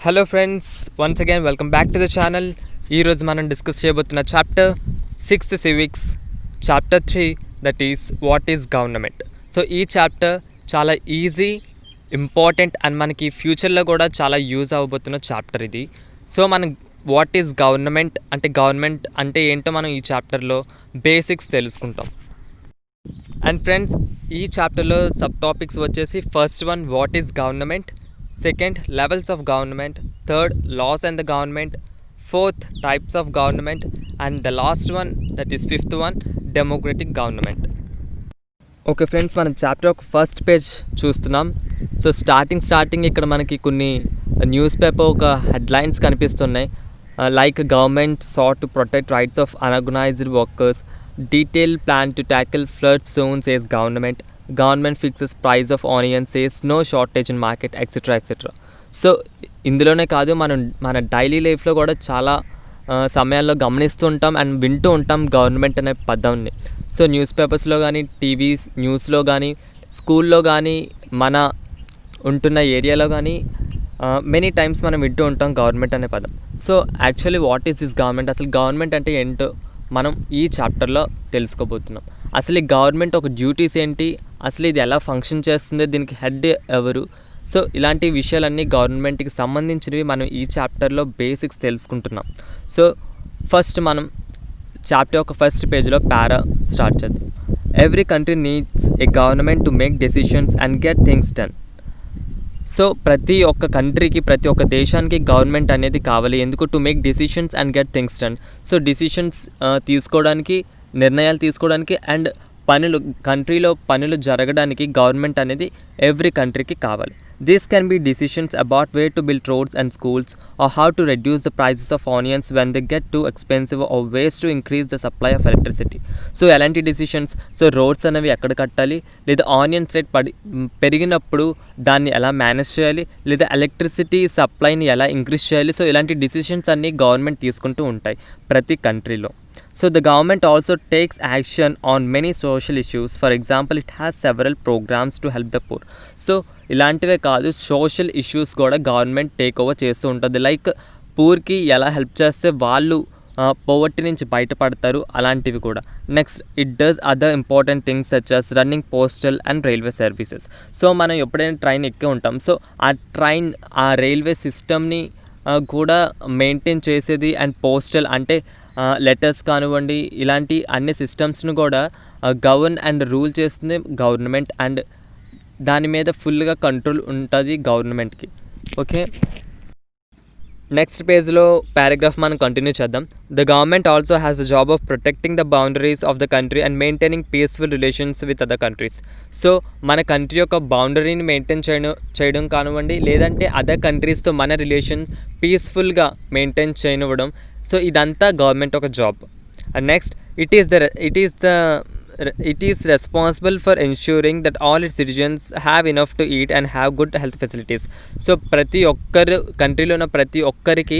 Hello friends, once again welcome back to the channel. ఈరోజు మనం discuss చేయబోతున్న chapter 6th civics, chapter 3, that is what is government. So ఈ chapter చాలా easy, important and మనకి ఫ్యూచర్లో కూడా చాలా యూజ్ అవ్వబోతున్న చాప్టర్ ఇది. సో మనం వాట్ ఈస్ గవర్నమెంట్ అంటే ఏంటో మనం ఈ చాప్టర్లో బేసిక్స్ తెలుసుకుంటాం. అండ్ ఫ్రెండ్స్, ఈ చాప్టర్లో సబ్ టాపిక్స్ వచ్చేసి first one what is government, second levels of government, third laws and the government, fourth types of government, and the last one that is fifth one democratic government. Okay friends, మనం chapter ఒక first page చూస్తున్నాం. So starting ఇక్కడ మనకి కొన్ని news paper ఒక headlines కనిపిస్తున్నాయి. Like government sought to protect rights of unorganized workers, detailed plan to tackle flood zones says government fixes price of onions says no shortage in market, etc. So ఇందులోనే కాదు, మన daily లైఫ్లో కూడా చాలా సమయాల్లో గమనిస్తూ ఉంటాం అండ్ వింటూ ఉంటాం గవర్నమెంట్ అనే పదాన్ని. సో న్యూస్ పేపర్స్లో కానీ, టీవీ న్యూస్లో కానీ, స్కూల్లో కానీ, మన ఉంటున్న ఏరియాలో కానీ మెనీ టైమ్స్ మనం వింటూ ఉంటాం గవర్నమెంట్ అనే పదం. So actually what is this government, అసలు గవర్నమెంట్ అంటే ఏంటో మనం ఈ చాప్టర్లో తెలుసుకోబోతున్నాం. అసలు ఈ గవర్నమెంట్ ఒక డ్యూటీస్ ఏంటి, అసలు ఇది ఎలా ఫంక్షన్ చేస్తుంది, దీనికి హెడ్ ఎవరు, సో ఇలాంటి విషయాలన్నీ గవర్నమెంట్కి సంబంధించినవి మనం ఈ చాప్టర్లో బేసిక్స్ తెలుసుకుంటున్నాం. సో ఫస్ట్ మనం చాప్టర్ ఒక ఫస్ట్ పేజ్లో పారా స్టార్ట్ చేద్దాం. Every country needs a government to make decisions and get things done. So ప్రతి ఒక్క కంట్రీకి, ప్రతి ఒక్క దేశానికి గవర్నమెంట్ అనేది కావాలి. ఎందుకు? To make decisions and get things done. So decisions తీసుకోవడానికి, నిర్ణయాలు తీసుకోవడానికి అండ్ కంట్రీలో పనులు జరగడానికి గవర్నమెంట్ అనేది ఎవ్రీ కంట్రీకి కావాలి. This can be decisions about where to build roads and schools, or how to reduce the prices of onions when they get too expensive, or ways to increase the supply of electricity. So ఎలాంటి decisions? So roads అనేవి ఎక్కడ కట్టాలి, లేదా onions rate పెరిగినప్పుడు దాన్ని ఎలా manage చేయాలి, లేదా ఎలక్ట్రిసిటీ సప్లైని ఎలా ఇంక్రీజ్ చేయాలి. సో ఇలాంటి డెసిషన్స్ అన్నీ గవర్నమెంట్ తీసుకుంటూ ఉంటాయి ప్రతి కంట్రీలో. So the government also takes action on many social issues. For example, it has several programs to help the poor. So ఇలాంటివే కాదు, సోషల్ ఇష్యూస్ కూడా గవర్నమెంట్ టేక్ ఓవర్ చేస్తూ ఉంటుంది. లైక్ పూర్కి ఎలా హెల్ప్ చేస్తే వాళ్ళు పోవర్టీ నుంచి బయటపడతారు, అలాంటివి కూడా. Next, it does other important things such as running postal and railway services. So మనం ఎప్పుడైనా ట్రైన్ ఎక్కి ఉంటాం, సో ఆ రైల్వే సిస్టమ్ని కూడా మెయింటైన్ చేసేది అండ్ పోస్టల్ అంటే లెటర్స్ కానివ్వండి, ఇలాంటి అన్ని సిస్టమ్స్ను కూడా గవర్న్ అండ్ రూల్ చేస్తుంది గవర్నమెంట్, అండ్ దాని మీద ఫుల్గా కంట్రోల్ ఉంటుంది గవర్నమెంట్కి. ఓకే, నెక్స్ట్ పేజ్లో పారాగ్రాఫ్ మనం కంటిన్యూ చేద్దాం. The government also has the job of protecting the boundaries of the country and maintaining peaceful relations with other countries. So మన కంట్రీ యొక్క బౌండరీని మెయింటైన్ చేయడం కానివ్వండి, లేదంటే అదర్ కంట్రీస్తో మన రిలేషన్స్ పీస్ఫుల్గా మెయింటైన్ చేయనివ్వడం. సో ఇదంతా గవర్నమెంట్ ఒక job. And next, it is responsible for ensuring that all its citizens have enough to eat and have good health facilities. So ప్రతి ఒక్కరు కంట్రీలో ఉన్న ప్రతి ఒక్కరికి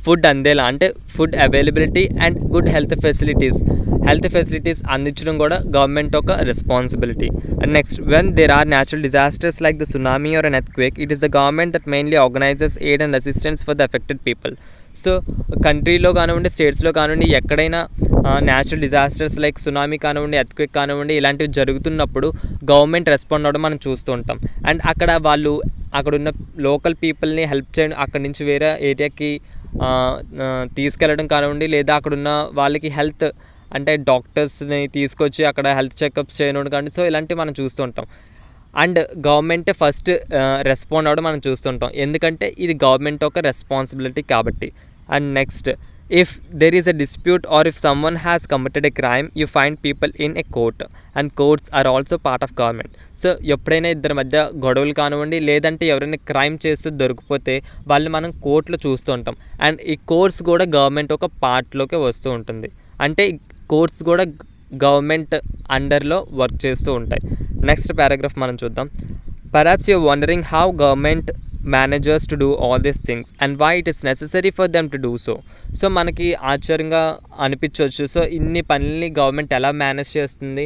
ఫుడ్ అందేలా, అంటే food availability and good health facilities అందించడం కూడా గవర్నమెంట్ ఒక responsibility. And next, when there are natural disasters like the tsunami or an earthquake, it is the government that mainly organises aid and assistance for the affected people. So కంట్రీలో కానివ్వండి, స్టేట్స్లో కానివ్వండి, ఎక్కడైనా natural disasters like tsunami కానివ్వండి, earthquake కానివ్వండి, ఇలాంటివి జరుగుతున్నప్పుడు government respond అవ్వడం మనం చూస్తూ ఉంటాం. అండ్ అక్కడున్న లోకల్ పీపుల్ని హెల్ప్ చేయడం, అక్కడి నుంచి వేరే ఏరియాకి తీసుకెళ్ళడం కానివ్వండి, లేదా అక్కడున్న వాళ్ళకి హెల్త్ అంటే డాక్టర్స్ని తీసుకొచ్చి అక్కడ హెల్త్ చెకప్స్ చేయడం కానీ, సో ఇలాంటివి మనం చూస్తూ ఉంటాం. అండ్ గవర్నమెంటే ఫస్ట్ రెస్పాండ్ అవ్వడం మనం చూస్తుంటాం, ఎందుకంటే ఇది గవర్నమెంట్ ఒక రెస్పాన్సిబిలిటీ కాబట్టి. And next, if there is a dispute or if someone has committed a crime, you find people in a court and courts are also part of government. So ఎప్పుడైనా ఇద్దరి మధ్య గొడవలు కానివ్వండి, లేదంటే ఎవరైనా క్రైమ్ చేస్తూ దొరికిపోతే వాళ్ళు మనం కోర్టులో చూస్తూ ఉంటాం. అండ్ ఈ కోర్ట్స్ కూడా గవర్నమెంట్ ఒక పార్ట్లోకి వస్తూ ఉంటుంది, అంటే కోర్ట్స్ కూడా గవర్నమెంట్ అండర్లో వర్క్ చేస్తూ ఉంటాయి. నెక్స్ట్ పారాగ్రాఫ్ మనం చూద్దాం. Perhaps you are wondering how government managers to do all these things and why it is necessary for them to do so. So మనకి ఆశ్చర్యంగా అనిపించవచ్చు, సో ఇన్ని పనుల్ని గవర్నమెంట్ ఎలా మేనేజ్ చేస్తుంది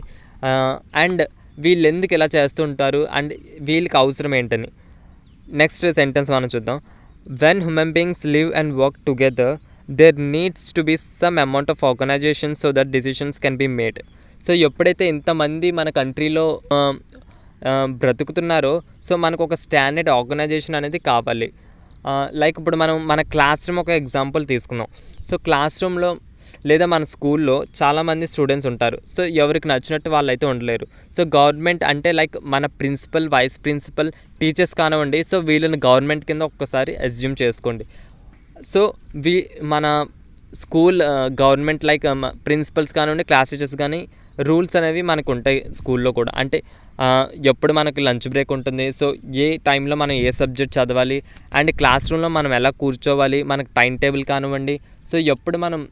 అండ్ వీళ్ళు ఎందుకు ఇలా చేస్తుంటారు అండ్ వీళ్ళకి అవసరం ఏంటని. నెక్స్ట్ సెంటెన్స్ మనం చూద్దాం. when human beings live and work together, there needs to be some amount of organization so that decisions can be made. So ఎప్పుడైతే ఇంతమంది మన కంట్రీలో బ్రతుకుతున్నారో, సో మనకు ఒక స్టాండర్డ్ ఆర్గనైజేషన్ అనేది కావాలి. లైక్ ఇప్పుడు మనం మన క్లాస్ రూమ్ ఒక ఎగ్జాంపుల్ తీసుకుందాం. సో క్లాస్ రూమ్లో లేదా మన స్కూల్లో చాలామంది స్టూడెంట్స్ ఉంటారు. సో ఎవరికి నచ్చినట్టు వాళ్ళైతే ఉండలేరు. సో గవర్నమెంట్ అంటే లైక్ మన ప్రిన్సిపల్, వైస్ ప్రిన్సిపల్, టీచర్స్ కానివ్వండి. సో వీళ్ళని గవర్నమెంట్ కింద ఒక్కసారి అస్యూమ్ చేసుకోండి. సో మన స్కూల్ గవర్నమెంట్ లైక్ ప్రిన్సిపల్స్ కానివ్వండి, క్లాస్ టీచర్స్ కానీ రూల్స్ అనేవి మనకు ఉంటాయి స్కూల్లో కూడా. అంటే ఎప్పుడు మనకు లంచ్ బ్రేక్ ఉంటుంది, సో ఏ టైంలో మనం ఏ సబ్జెక్ట్ చదవాలి, అండ్ క్లాస్ రూమ్లో మనం ఎలా కూర్చోవాలి, మనకు టైం టేబుల్ కానివ్వండి. సో ఎప్పుడు మనం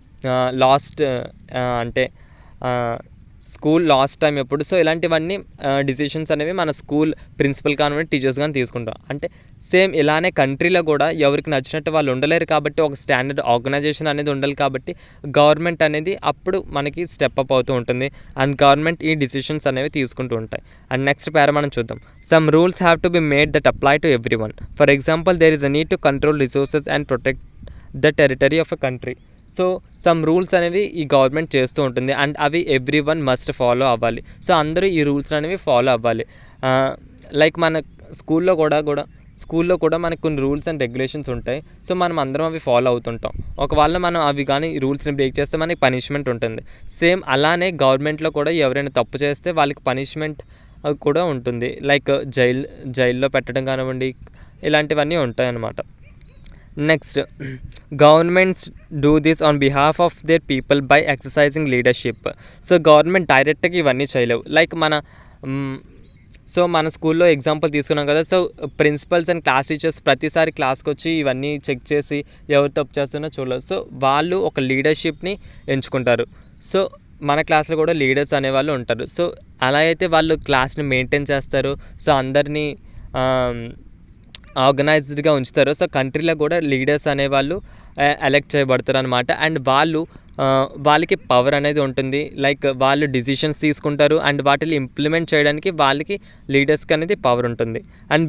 అంటే స్కూల్ లాస్ట్ టైం ఎప్పుడు, సో ఇలాంటివన్నీ డిసిషన్స్ అనేవి మన స్కూల్ ప్రిన్సిపల్ కానివ్వండి, టీచర్స్ కానీ తీసుకుంటాం. అంటే సేమ్ ఇలానే కంట్రీలో కూడా ఎవరికి నచ్చినట్టు వాళ్ళు ఉండలేరు కాబట్టి ఒక స్టాండర్డ్ ఆర్గనైజేషన్ అనేది ఉండాలి. కాబట్టి గవర్నమెంట్ అనేది అప్పుడు మనకి స్టెప్ అప్ అవుతూ ఉంటుంది అండ్ గవర్నమెంట్ ఈ డిసిషన్స్ అనేవి తీసుకుంటూ ఉంటాయి. అండ్ నెక్స్ట్ పేర మనం చూద్దాం. Some rules have to be made that apply to every one. For example, there is a need to control resources and protect the territory of a country. So some rules అనేవి ఈ government చేస్తూ ఉంటుంది and అవి everyone must follow అవ్వాలి. So అందరూ ఈ rules అనేవి follow అవ్వాలి. లైక్ మన స్కూల్లో కూడా మనకు కొన్ని రూల్స్ అండ్ రెగ్యులేషన్స్ ఉంటాయి. సో మనం అందరం అవి ఫాలో అవుతుంటాం. ఒకవేళ మనం అవి కానీ రూల్స్ని బ్రేక్ చేస్తే మనకి పనిష్మెంట్ ఉంటుంది. సేమ్ అలానే గవర్నమెంట్లో కూడా ఎవరైనా తప్పు చేస్తే వాళ్ళకి పనిష్మెంట్ కూడా ఉంటుంది. లైక్ జైల్లో పెట్టడం కానివ్వండి, ఇలాంటివన్నీ ఉంటాయి అన్నమాట. Next, governments do this on behalf of their people by exercising leadership. So government డైరెక్ట్గా ఇవన్నీ చేయలేవు. లైక్ మన స్కూల్లో ఎగ్జాంపుల్ తీసుకున్నాం కదా. So principals and class teachers ప్రతిసారి క్లాస్కి వచ్చి ఇవన్నీ చెక్ చేసి ఎవరు తప్పు చేస్తున్నా చూడలేదు. సో వాళ్ళు ఒక లీడర్షిప్ని ఎంచుకుంటారు. సో మన క్లాస్లో కూడా లీడర్స్ అనేవాళ్ళు ఉంటారు. సో అలా అయితే వాళ్ళు క్లాస్ని మెయింటైన్ చేస్తారు. సో అందరినీ ఆర్గనైజ్డ్గా ఉంచుతారు. సో కంట్రీలో కూడా లీడర్స్ అనేవాళ్ళు ఎలెక్ట్ చేయబడతారు అనమాట. అండ్ వాళ్ళకి పవర్ అనేది ఉంటుంది. లైక్ వాళ్ళు డిసిషన్స్ తీసుకుంటారు అండ్ వాటిని ఇంప్లిమెంట్ చేయడానికి వాళ్ళకి లీడర్స్కి అనేది పవర్ ఉంటుంది. అండ్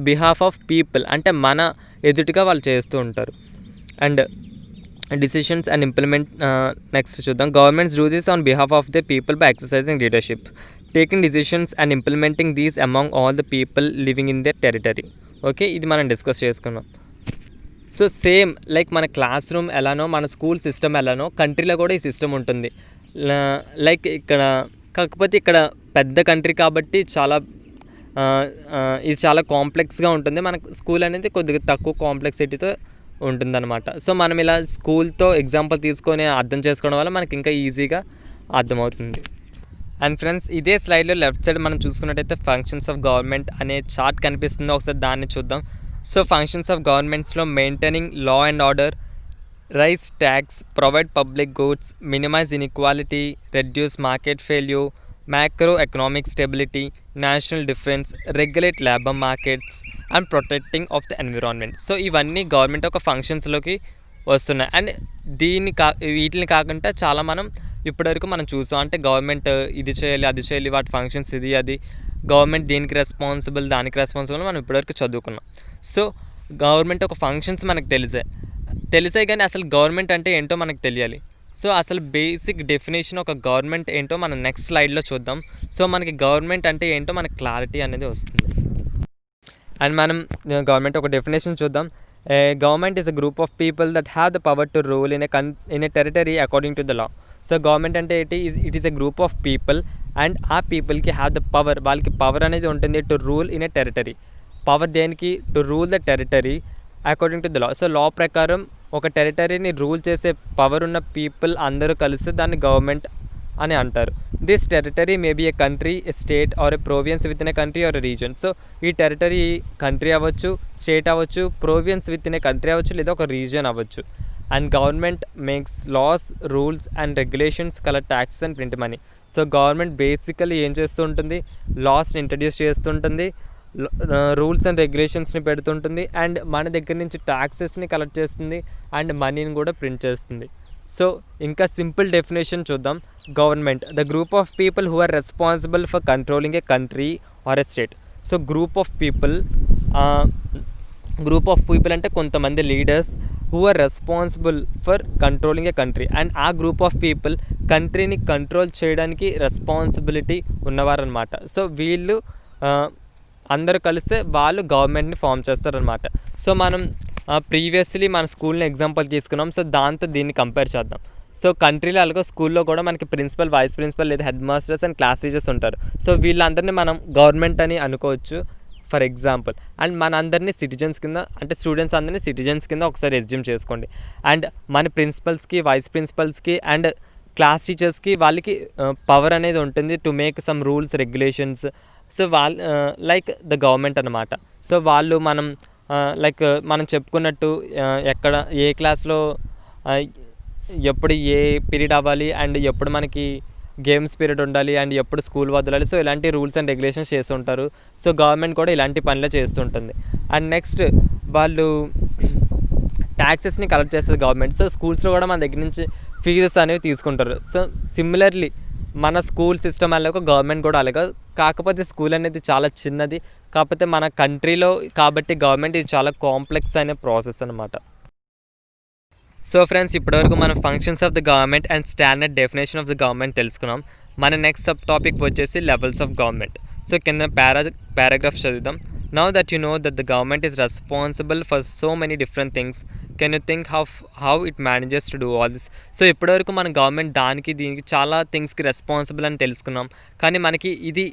బిహాఫ్ ఆఫ్ పీపుల్ అంటే మన ఎదుటిగా వాళ్ళు చేస్తూ ఉంటారు. And decisions and implement next చూద్దాం. Governments do this on behalf of the people by exercising leadership, taking decisions and implementing these among all the people living in their territory. Okay, ఇది మనం discuss చేసుకున్నాం. So same like మన classroom ఎలానో, మన school system ఎలానో, కంట్రీలో కూడా ఈ సిస్టమ్ ఉంటుంది. లైక్ కాకపోతే ఇక్కడ పెద్ద కంట్రీ కాబట్టి ఇది చాలా కాంప్లెక్స్గా ఉంటుంది. మన స్కూల్ అనేది కొద్దిగా తక్కువ కాంప్లెక్సిటీతో ఉంటుందన్నమాట. సో మనం ఇలా స్కూల్తో ఎగ్జాంపుల్ తీసుకొని అర్థం చేసుకోవడం వల్ల మనకి ఇంకా ఈజీగా అర్థమవుతుంది. అండ్ ఫ్రెండ్స్, ఇదే స్లైడ్లో లెఫ్ట్ సైడ్ మనం చూసుకున్నట్టయితే ఫంక్షన్స్ ఆఫ్ గవర్నమెంట్ అనే చార్ట్ కనిపిస్తుంది. ఒకసారి దాన్ని చూద్దాం. సో ఫంక్షన్స్ ఆఫ్ గవర్నమెంట్స్లో maintaining law and order, raise tax, provide public goods, minimize inequality, reduce market failure, macroeconomic stability, national defence, regulate labour markets and protecting of the environment. So ఇవన్నీ government ఒక ఫంక్షన్స్లోకి వస్తున్నాయి. And వీటిని కాకుండా చాలా మనం ఇప్పటివరకు మనం చూసాం. అంటే గవర్నమెంట్ ఇది చేయాలి, అది చేయాలి, వాటి ఫంక్షన్స్ ఇది అది, గవర్నమెంట్ దీనికి రెస్పాన్సిబుల్, దానికి రెస్పాన్సిబుల్ మనం ఇప్పటివరకు చదువుకున్నాం. సో గవర్నమెంట్ ఒక ఫంక్షన్స్ మనకు తెలిసాయి కానీ అసలు గవర్నమెంట్ అంటే ఏంటో మనకు తెలియాలి. సో అసలు బేసిక్ డెఫినేషన్ ఒక గవర్నమెంట్ ఏంటో మనం నెక్స్ట్ స్లైడ్లో చూద్దాం. సో మనకి గవర్నమెంట్ అంటే ఏంటో మనకి క్లారిటీ అనేది వస్తుంది. అండ్ మనం గవర్నమెంట్ ఒక డెఫినేషన్ చూద్దాం. Government is a group of people that have the power to rule in a territory according to the law. So government అంటే it is a group of people and ఆ పీపుల్కి have the power, వాళ్ళకి power అనేది ఉంటుంది to rule in a territory. Power దేనికి? To rule the territory according to the law. So law ప్రకారం ఒక టెరిటరీని రూల్ చేసే పవర్ ఉన్న పీపుల్ అందరూ కలిసి దాన్ని గవర్నమెంట్ అని అంటారు. This territory may be a country, a state or a province within a country or a region. So ఈ టెరిటరీ కంట్రీ అవ్వచ్చు, స్టేట్ అవ్వచ్చు, province within a country అవ్వచ్చు, లేదా ఒక రీజన్ అవ్వచ్చు. And government makes laws, rules and regulations, collect taxes and print money. So government basically ఏం చేస్తూ ఉంటుంది? లాస్ని ఇంట్రడ్యూస్ చేస్తుంటుంది, రూల్స్ అండ్ రెగ్యులేషన్స్ని పెడుతుంటుంది, అండ్ మన దగ్గర నుంచి ట్యాక్సెస్ని కలెక్ట్ చేస్తుంది, అండ్ మనీని కూడా ప్రింట్ చేస్తుంది. సో ఇంకా సింపుల్ డెఫినేషన్ చూద్దాం. Government, the group of people who are responsible for controlling a country or a state. So group of people group of people అంటే కొంతమంది leaders who are responsible for controlling a country, and ఆ group of people కంట్రీని control చేయడానికి responsibility ఉన్నవారనమాట. So వీళ్ళు అందరూ కలిస్తే వాళ్ళు గవర్నమెంట్ని ఫామ్ చేస్తారనమాట. సో మనం ప్రీవియస్లీ మన స్కూల్ని ఎగ్జాంపుల్ తీసుకున్నాం. సో దాంతో దీన్ని కంపేర్ చేద్దాం. సో కంట్రీలో అలాగే స్కూల్లో కూడా మనకి ప్రిన్సిపల్, వైస్ ప్రిన్సిపల్ లేదా head masters and class teachers ఉంటారు. సో వీళ్ళందరినీ మనం గవర్నమెంట్ అని అనుకోవచ్చు ఫర్ ఎగ్జాంపుల్. అండ్ మన అందరినీ సిటిజన్స్ కింద, అంటే స్టూడెంట్స్ అందరినీ సిటిజన్స్ కింద ఒకసారి ఎస్జ్యూమ్ చేసుకోండి. అండ్ మన ప్రిన్సిపల్స్కి, వైస్ ప్రిన్సిపల్స్కి అండ్ క్లాస్ టీచర్స్కి వాళ్ళకి పవర్ అనేది ఉంటుంది to make some rules, regulations. So వాళ్ళు లైక్ ద గవర్నమెంట్ అనమాట. సో వాళ్ళు మనం లైక్ మనం చెప్పుకున్నట్టు ఎక్కడ ఏ క్లాస్లో ఎప్పుడు ఏ పీరియడ్ అవ్వాలి, అండ్ ఎప్పుడు మనకి గేమ్స్ పీరియడ్ ఉండాలి, అండ్ ఎప్పుడు స్కూల్ వదలాలి. సో ఇలాంటి రూల్స్ అండ్ రెగ్యులేషన్స్ చేస్తుంటారు. సో గవర్నమెంట్ కూడా ఇలాంటి పనులే చేస్తుంటుంది. అండ్ నెక్స్ట్ వాళ్ళు ట్యాక్సెస్ని కలెక్ట్ చేస్తుంది గవర్నమెంట్. సో స్కూల్స్లో కూడా మన దగ్గర నుంచి ఫీజెస్ అనేవి తీసుకుంటారు. సో సిమిలర్లీ మన స్కూల్ సిస్టమ్ అలాగే గవర్నమెంట్ కూడా అలాగే, కాకపోతే స్కూల్ అనేది చాలా చిన్నది, కాకపోతే మన కంట్రీలో కాబట్టి గవర్నమెంట్ ఇది చాలా కాంప్లెక్స్ అనే ప్రాసెస్ అనమాట. సో ఫ్రెండ్స్, ఇప్పటివరకు మనం functions of the government and standard definition of the government తెలుసుకున్నాం. మన నెక్స్ట్ సబ్ టాపిక్ వచ్చేసి లెవెల్స్ ఆఫ్ గవర్నమెంట్. సో కింద పారాగ్రాఫ్స్ చదువుదాం. Now that you know that the government is responsible for so many different things, can you think how it manages to do all this. So ఇప్పటివరకు మన government దీనికి చాలా థింగ్స్కి responsible అని తెలుసుకున్నాం. కానీ మనకి ఇది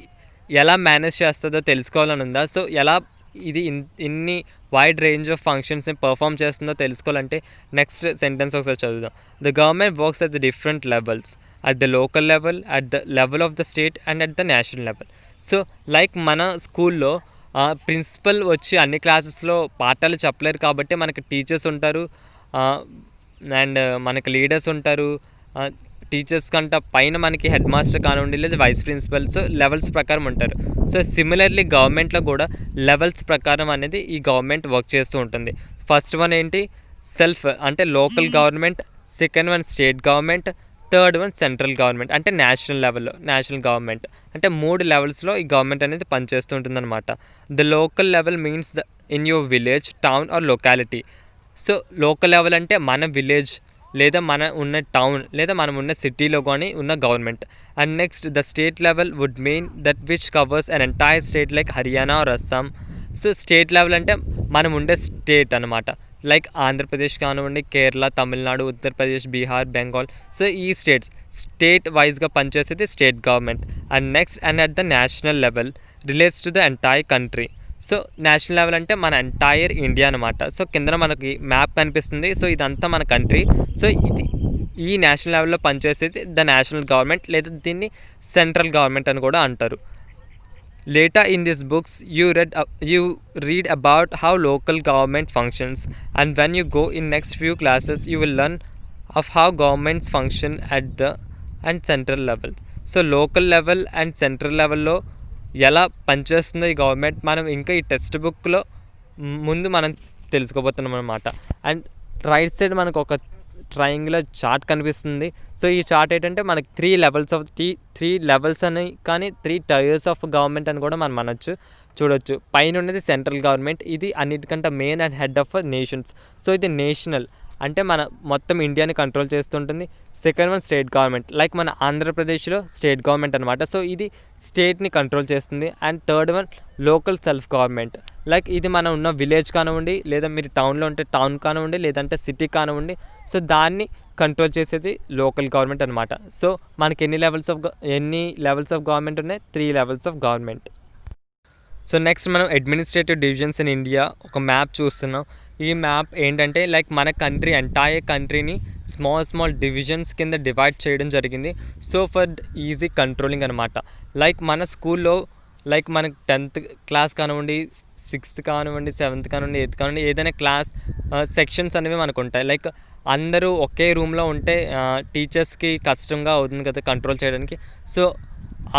ఎలా మేనేజ్ చేస్తుందో తెలుసుకోవాలని ఉందా? సో ఎలా ఇది ఇన్ని వైడ్ రేంజ్ ఆఫ్ ఫంక్షన్స్ని పర్ఫామ్ చేస్తుందో తెలుసుకోవాలంటే నెక్స్ట్ సెంటెన్స్ ఒకసారి చదువుదాం. The government works at the different levels, at the local level, at the level of the state and at the national level. So like మన స్కూల్లో principal వచ్చి అన్ని క్లాసెస్లో పాఠాలు చెప్పలేరు కాబట్టి మనకి టీచర్స్ ఉంటారు, అండ్ మనకి లీడర్స్ ఉంటారు. టీచర్స్ కంట పైన మనకి హెడ్ మాస్టర్ కానివ్వండి లేదా వైస్ ప్రిన్సిపల్. సో లెవెల్స్ ప్రకారం ఉంటారు. సో సిమిలర్లీ గవర్నమెంట్లో కూడా లెవెల్స్ ప్రకారం అనేది ఈ గవర్నమెంట్ వర్క్ చేస్తూ ఉంటుంది. ఫస్ట్ వన్ ఏంటి? సెల్ఫ్ అంటే local government, second one state government, third one central government అంటే నేషనల్ లెవెల్లో నేషనల్ గవర్నమెంట్. అంటే 3 లెవెల్స్లో ఈ గవర్నమెంట్ అనేది పనిచేస్తూ ఉంటుంది అనమాట. The local level means in your village, town or locality. So local level అంటే మన విలేజ్ లేదా మన ఉన్న టౌన్ లేదా మనం ఉన్న సిటీలో కానీ ఉన్న government. And next the state level would mean that which covers an entire state like Haryana or Assam. So state level అంటే మనం ఉండే స్టేట్ అనమాట. లైక్ ఆంధ్రప్రదేశ్ కానివ్వండి, కేరళ, తమిళనాడు, ఉత్తరప్రదేశ్, బీహార్, బెంగాల్. సో ఈ స్టేట్ వైజ్గా పనిచేసేది state government. And next and at the national level relates to the entire country. So national level అంటే మన ఎంటైర్ ఇండియా అనమాట. సో కింద మనకి మ్యాప్ కనిపిస్తుంది. సో ఇదంతా మన కంట్రీ. సో ఇది ఈ నేషనల్ లెవెల్లో పనిచేసేది ద నేషనల్ గవర్నమెంట్ లేదా దీన్ని సెంట్రల్ గవర్నమెంట్ అని కూడా అంటారు. Later in these books, you read about how local government functions, and when you go in next few classes, you will learn of how governments function at the and central levels. So local level and central level లో ఎలా పనిచేస్తుందో ఈ government మనం ఇంకా ఈ text బుక్లో ముందు మనం తెలుసుకోబోతున్నాం అనమాట. అండ్ రైట్ సైడ్ మనకు ఒక ట్రయాంగులర్ చార్ట్ కనిపిస్తుంది. సో ఈ చార్ట్ ఏంటంటే మనకి 3 లెవెల్స్ అని, కానీ 3 టైర్స్ ఆఫ్ గవర్నమెంట్ అని కూడా మనం అనొచ్చు, చూడొచ్చు. పైన ఉన్నది సెంట్రల్ గవర్నమెంట్, ఇది అన్నిటికంటే main and head of nations. So ఇది నేషనల్ అంటే మన మొత్తం ఇండియాని కంట్రోల్ చేస్తుంటుంది. Second one state government, like మన ఆంధ్రప్రదేశ్లో స్టేట్ గవర్నమెంట్ అనమాట. సో ఇది స్టేట్ని కంట్రోల్ చేస్తుంది. And third one local self government, like ఇది మనం ఉన్న విలేజ్ కానివ్వండి, లేదా మీరు టౌన్లో ఉంటే టౌన్ కానివ్వండి, లేదంటే సిటీ కానివ్వండి. సో దాన్ని కంట్రోల్ చేసేది లోకల్ గవర్నమెంట్ అనమాట. సో మనకి ఎన్ని లెవెల్స్ ఆఫ్ గవర్నమెంట్ ఉన్నాయి? 3 levels of government. So next మనం అడ్మినిస్ట్రేటివ్ డివిజన్స్ ఇన్ ఇండియా ఒక మ్యాప్ చూస్తున్నాం. ఈ మ్యాప్ ఏంటంటే లైక్ మన కంట్రీ ఎంటైర్ కంట్రీని స్మాల్ డివిజన్స్ కింద డివైడ్ చేయడం జరిగింది. సో ఫర్ ఈజీ కంట్రోలింగ్ అనమాట. లైక్ మన స్కూల్లో లైక్ మనకు 10th క్లాస్ కానివ్వండి, 6th కానివ్వండి, 7th కానివ్వండి, 8th కానివ్వండి, ఏదైనా క్లాస్ సెక్షన్స్ అనేవి మనకు ఉంటాయి. లైక్ అందరూ ఒకే రూమ్లో ఉంటే టీచర్స్కి కష్టంగా అవుతుంది కదా కంట్రోల్ చేయడానికి. సో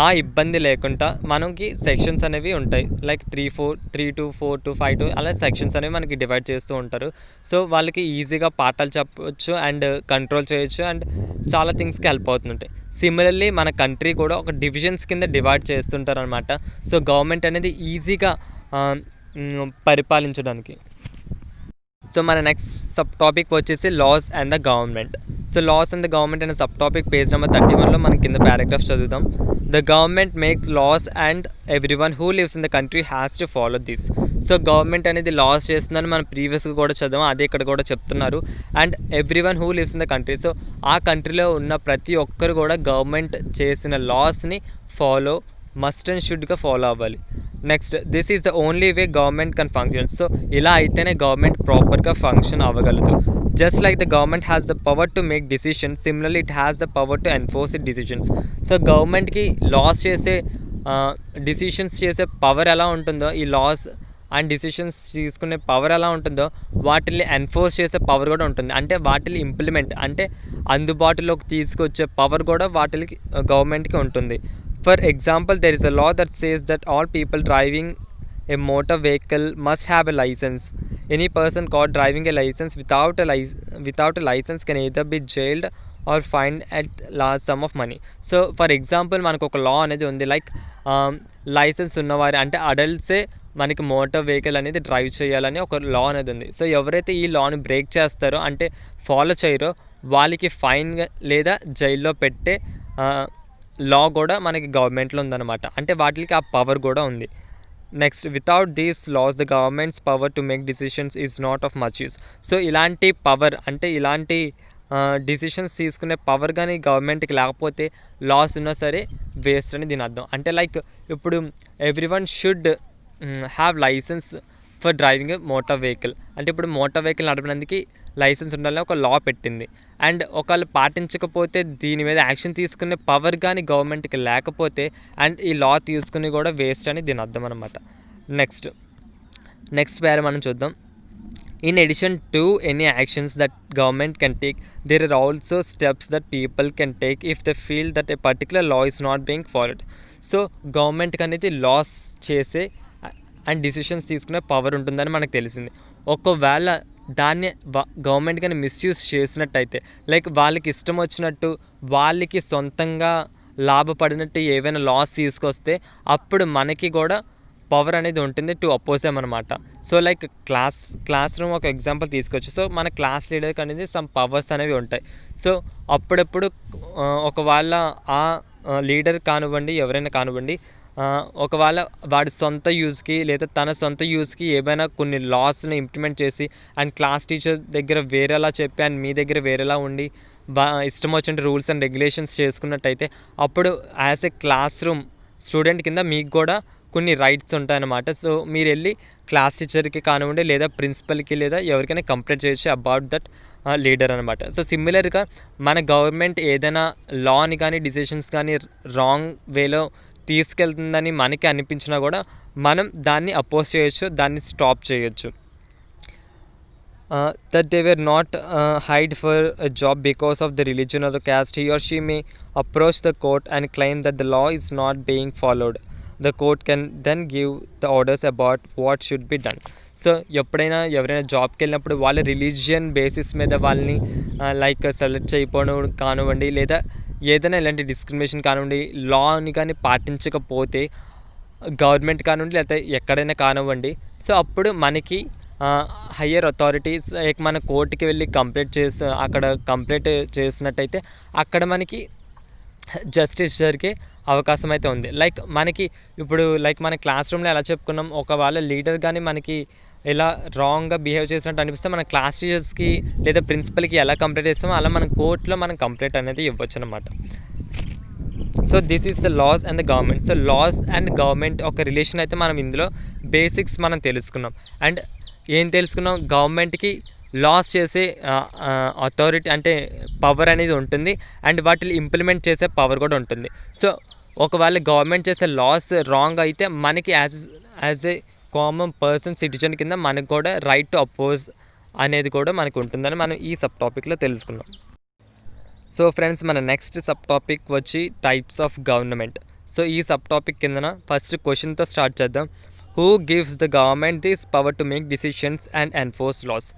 ఆ ఇబ్బంది లేకుండా మనకి సెక్షన్స్ అనేవి ఉంటాయి. లైక్ 3 to 4 to 5 to అలా సెక్షన్స్ అనేవి మనకి డివైడ్ చేస్తూ ఉంటారు. సో వాళ్ళకి ఈజీగా పాఠాలు చెప్పవచ్చు అండ్ కంట్రోల్ చేయొచ్చు అండ్ చాలా థింగ్స్కి హెల్ప్ అవుతుంటాయి. సిమిలర్లీ మన కంట్రీ కూడా ఒక డివిజన్స్ కింద డివైడ్ చేస్తుంటారు అనమాట. సో గవర్నమెంట్ అనేది ఈజీగా పరిపాలించడానికి. సో మన నెక్స్ట్ సబ్ టాపిక్ వచ్చేసి laws and the government. So laws and the government అనే సబ్ టాపిక్ పేజ్ నెంబర్ 31లో మనం కింద పారాగ్రాఫ్ చదువుతాం. The government makes laws and everyone who lives in the country has to follow this. So government అనేది laws చేస్తుందని మనం ప్రీవియస్గా కూడా చదివాం, అదే ఇక్కడ కూడా చెప్తున్నారు. And everyone who lives in the country, so ఆ కంట్రీలో ఉన్న ప్రతి ఒక్కరు కూడా గవర్నమెంట్ చేసిన లాస్ని ఫాలో, మస్ట్ అండ్ షుడ్గా ఫాలో అవ్వాలి. Next, this is the only way government can function. So ఇలా అయితేనే గవర్నమెంట్ ప్రాపర్గా ఫంక్షన్ అవ్వగలదు. Just like the government has the power to make decisions, similarly it has the power to enforce it decisions. So గవర్నమెంట్కి laws చేసే decisions చేసే power ఎలా ఉంటుందో, ఈ లాస్ అండ్ డిసిషన్స్ తీసుకునే పవర్ ఎలా ఉంటుందో వాటిని ఎన్ఫోర్స్ చేసే పవర్ కూడా ఉంటుంది. అంటే వాటిని ఇంప్లిమెంట్ అంటే అందుబాటులోకి తీసుకొచ్చే పవర్ కూడా వాటికి గవర్నమెంట్కి ఉంటుంది. For example, there is a law that says that all people driving a motor vehicle must have a license. Any person caught driving a license without a license can either be jailed or fined at large sum of money. So for example మనకు ఒక లా అనేది ఉంది, like licence ఉన్నవారు అంటే అడల్ట్సే మనకి motor vehicle అనేది drive చేయాలని ఒక లా అనేది ఉంది. సో ఎవరైతే ఈ లాని బ్రేక్ చేస్తారో అంటే ఫాలో చేయరో వాళ్ళకి ఫైన్ లేదా జైల్లో పెట్టే లా కూడా మనకి గవర్నమెంట్లో ఉందన్నమాట. అంటే వాటికి ఆ పవర్ కూడా ఉంది. Next, without these laws the governments power to make decisions is not of much use. So ఇలాంటి పవర్ అంటే ఇలాంటి డిసిషన్స్ తీసుకునే పవర్ కానీ గవర్నమెంట్కి లేకపోతే లాస్ ఉన్నా సరే వేస్ట్ అని దీని అర్థం. అంటే లైక్ ఇప్పుడు everyone should have licence for driving motor vehicle. అంటే ఇప్పుడు మోటార్ వెహికల్ నడపడానికి లైసెన్స్ ఉండాలని ఒక లా పెట్టింది. అండ్ ఒకళ్ళు పాటించకపోతే దీని మీద యాక్షన్ తీసుకునే పవర్ కానీ గవర్నమెంట్కి లేకపోతే అండ్ ఈ లా తీసుకుని కూడా వేస్ట్ అని దీని అర్థం అనమాట. నెక్స్ట్ పేరు మనం చూద్దాం. In addition to any actions that government can take, there are also steps that people can take if they feel that a particular law is not being followed. So గవర్నమెంట్కి అనేది loss చేసే and decisions తీసుకునే power ఉంటుందని మనకు తెలిసింది. ఒకవేళ దాన్ని government కానీ మిస్యూజ్ చేసినట్టయితే, లైక్ వాళ్ళకి ఇష్టం వచ్చినట్టు వాళ్ళకి సొంతంగా లాభపడినట్టు ఏవైనా లాస్ తీసుకొస్తే అప్పుడు మనకి కూడా పవర్ అనేది ఉంటుంది టు అపోజ్ అనమాట. సో లైక్ క్లాస్ రూమ్ ఒక ఎగ్జాంపుల్ తీసుకోవచ్చు. సో మన క్లాస్ లీడర్కి అనేది సమ్ పవర్స్ అనేవి ఉంటాయి. సో అప్పుడప్పుడు ఒకవేళ ఆ లీడర్ కానివ్వండి ఎవరైనా కానివ్వండి, ఒకవేళ వాడి సొంత యూజ్కి లేదా తన సొంత యూజ్కి ఏమైనా కొన్ని లాస్ని ఇంప్లిమెంట్ చేసి అండ్ క్లాస్ టీచర్ దగ్గర వేరేలా చెప్పి అండ్ మీ దగ్గర వేరేలా ఉండి ఇష్టం వచ్చిన రూల్స్ అండ్ రెగ్యులేషన్స్ చేసుకున్నట్టయితే అప్పుడు as a class room student కింద మీకు కూడా కొన్ని రైట్స్ ఉంటాయన్నమాట. సో మీరు వెళ్ళి క్లాస్ టీచర్కి కానివ్వండి లేదా ప్రిన్సిపల్కి లేదా ఎవరికైనా కంప్లైంట్ చేయొచ్చు అబౌట్ దట్ లీడర్ అనమాట. సో సిమిలర్గా మన గవర్నమెంట్ ఏదైనా లాని కానీ డిసిషన్స్ కానీ రాంగ్ వేలో తీసుకెళ్తుందని మనకి అనిపించినా కూడా మనం దాన్ని అపోజ్ చేయొచ్చు, దాన్ని స్టాప్ చేయొచ్చు. That they were not hired for a job because of the religion or the caste, he or she may approach the court and claim that the law is not being followed. The court can then give the orders about what should be done. So ఎవరైనా జాబ్కి వెళ్ళినప్పుడు వాళ్ళ religion basis మీద వాళ్ళని like select చేయకపోవడం కానివ్వండి లేదా ఏదైనా ఇలాంటి డిస్క్రిమినేషన్ కానివ్వండి, లాని కానీ పాటించకపోతే గవర్నమెంట్ కానివ్వండి లేకపోతే ఎక్కడైనా కానివ్వండి, సో అప్పుడు మనకి హయ్యర్ అథారిటీస్ మన కోర్టుకి వెళ్ళి అక్కడ కంప్లైంట్ చేసినట్టయితే అక్కడ మనకి జస్టిస్ జరిగే అవకాశం అయితే ఉంది. లైక్ మనకి ఇప్పుడు మన క్లాస్ రూమ్లో ఎలా చెప్పుకున్నాం, ఒకవేళ లీడర్ కానీ మనకి ఇలా రాంగ్గా బిహేవ్ చేసినట్టు అనిపిస్తే మన క్లాస్ టీచర్స్కి లేదా ప్రిన్సిపల్కి ఎలా కంప్లైంట్ చేస్తామో అలా మన కోర్టులో మనం కంప్లైంట్ అనేది ఇవ్వచ్చు అనమాట. So this is the laws and the government. So laws and government ఒక రిలేషన్ అయితే మనం ఇందులో బేసిక్స్ మనం తెలుసుకున్నాం. అండ్ ఏం తెలుసుకున్నాం, గవర్నమెంట్కి లాస్ చేసే అథారిటీ అంటే పవర్ అనేది ఉంటుంది అండ్ వాటిని ఇంప్లిమెంట్ చేసే పవర్ కూడా ఉంటుంది. సో ఒకవేళ గవర్నమెంట్ చేసే లాస్ రాంగ్ అయితే మనకి as a common person citizen కింద మనకు కూడా రైట్ టు అపోజ్ అనేది కూడా మనకు ఉంటుందని మనం ఈ సబ్ టాపిక్లో తెలుసుకున్నాం. సో ఫ్రెండ్స్, మన నెక్స్ట్ సబ్ టాపిక్ వచ్చి టైప్స్ ఆఫ్ గవర్నమెంట్. సో ఈ సబ్ టాపిక్ కిందన ఫస్ట్ క్వశ్చన్తో స్టార్ట్ చేద్దాం. Who gives the government this power to make decisions and enforce laws?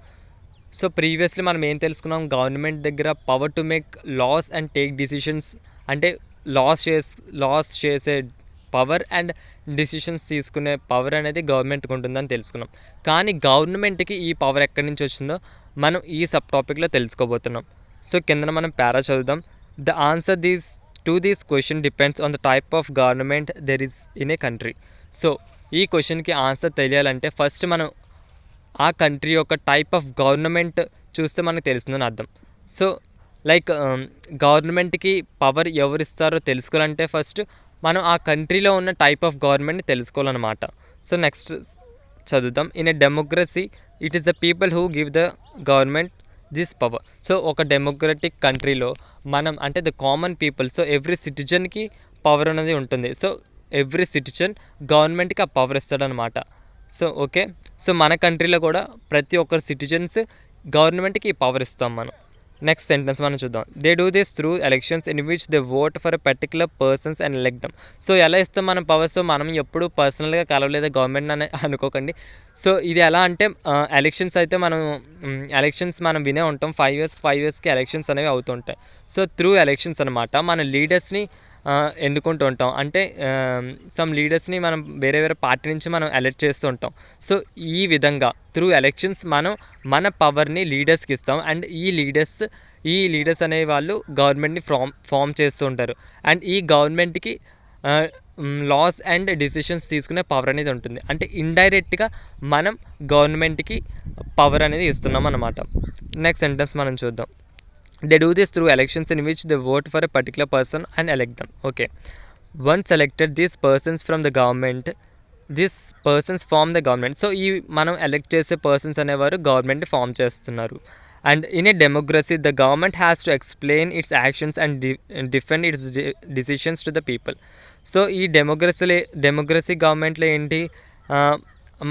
So previously మనం ఏం తెలుసుకున్నాం, గవర్నమెంట్ దగ్గర power to make laws and take decisions అంటే లాస్ చేసే పవర్ అండ్ డిసిషన్స్ తీసుకునే పవర్ అనేది గవర్నమెంట్కి ఉంటుందని తెలుసుకున్నాం. కానీ గవర్నమెంట్కి ఈ పవర్ ఎక్కడి నుంచి వచ్చిందో మనం ఈ సబ్ టాపిక్లో తెలుసుకోబోతున్నాం. సో కింద మనం పారా చదువుదాం. The answer to this question depends on the type of government there is in a country. So ఈ క్వశ్చన్కి ఆన్సర్ తెలియాలంటే ఫస్ట్ మనం ఆ కంట్రీ యొక్క టైప్ ఆఫ్ గవర్నమెంట్ చూస్తే మనకు తెలుస్తుందని అర్థం. సో లైక్ గవర్నమెంట్కి పవర్ ఎవరిస్తారో తెలుసుకోవాలంటే ఫస్ట్ మనం ఆ కంట్రీలో ఉన్న టైప్ ఆఫ్ గవర్నమెంట్ని తెలుసుకోవాలన్నమాట. సో నెక్స్ట్ చదువుదాం. In a democracy it is the people who give the government this power. So ఒక డెమోక్రటిక్ కంట్రీలో మనం అంటే the common people, so every సిటిజన్కి పవర్ అనేది ఉంటుంది. సో ఎవ్రీ సిటిజన్ గవర్నమెంట్కి ఆ పవర్ ఇస్తాడనమాట. సో ఓకే, సో మన కంట్రీలో కూడా ప్రతి ఒక్కరు సిటిజన్స్ గవర్నమెంట్కి ఈ పవర్ ఇస్తాం మనం. నెక్స్ట్ సెంటెన్స్ మనం చూద్దాం. They do this through elections in which they vote for a particular persons and elect them. So ఎలా ఇస్తాం మనం పవర్స్? మనం ఎప్పుడు పర్సనల్గా కలవలేదా గవర్నమెంట్ అని అనుకోకండి. సో ఇది ఎలా అంటే ఎలక్షన్స్ అయితే ఎలక్షన్స్ మనం వినే ఉంటాం. 5 yearsకి ఎలక్షన్స్ అనేవి అవుతుంటాయి. సో త్రూ ఎలక్షన్స్ అనమాట మన లీడర్స్ని ఎన్నుకుంటూ ఉంటాం. అంటే సమ్ లీడర్స్ని మనం వేరే పార్టీ నుంచి మనం ఎలెక్ట్ చేస్తూ ఉంటాం. సో ఈ విధంగా త్రూ ఎలక్షన్స్ మనం మన పవర్ని లీడర్స్కి ఇస్తాం. అండ్ ఈ లీడర్స్ అనే వాళ్ళు గవర్నమెంట్ని ఫామ్ చేస్తూ ఉంటారు. అండ్ ఈ గవర్నమెంట్కి లాస్ అండ్ డిసిషన్స్ తీసుకునే పవర్ అనేది ఉంటుంది. అంటే ఇండైరెక్ట్గా మనం గవర్నమెంట్కి పవర్ అనేది ఇస్తున్నాం అన్నమాట. నెక్స్ట్ సెంటెన్స్ మనం చూద్దాం. They do this through elections in which they vote for a particular person and elect them. Okay. Once elected, these persons from the government, these persons form the government. So, ఈ మనం elect చేసే persons అనేవారు government form చేస్తున్నారు. And in a democracy the government has to explain it's actions and defend it's decisions to the people. So ఈ democracy గవర్నమెంట్లో ఏంటి,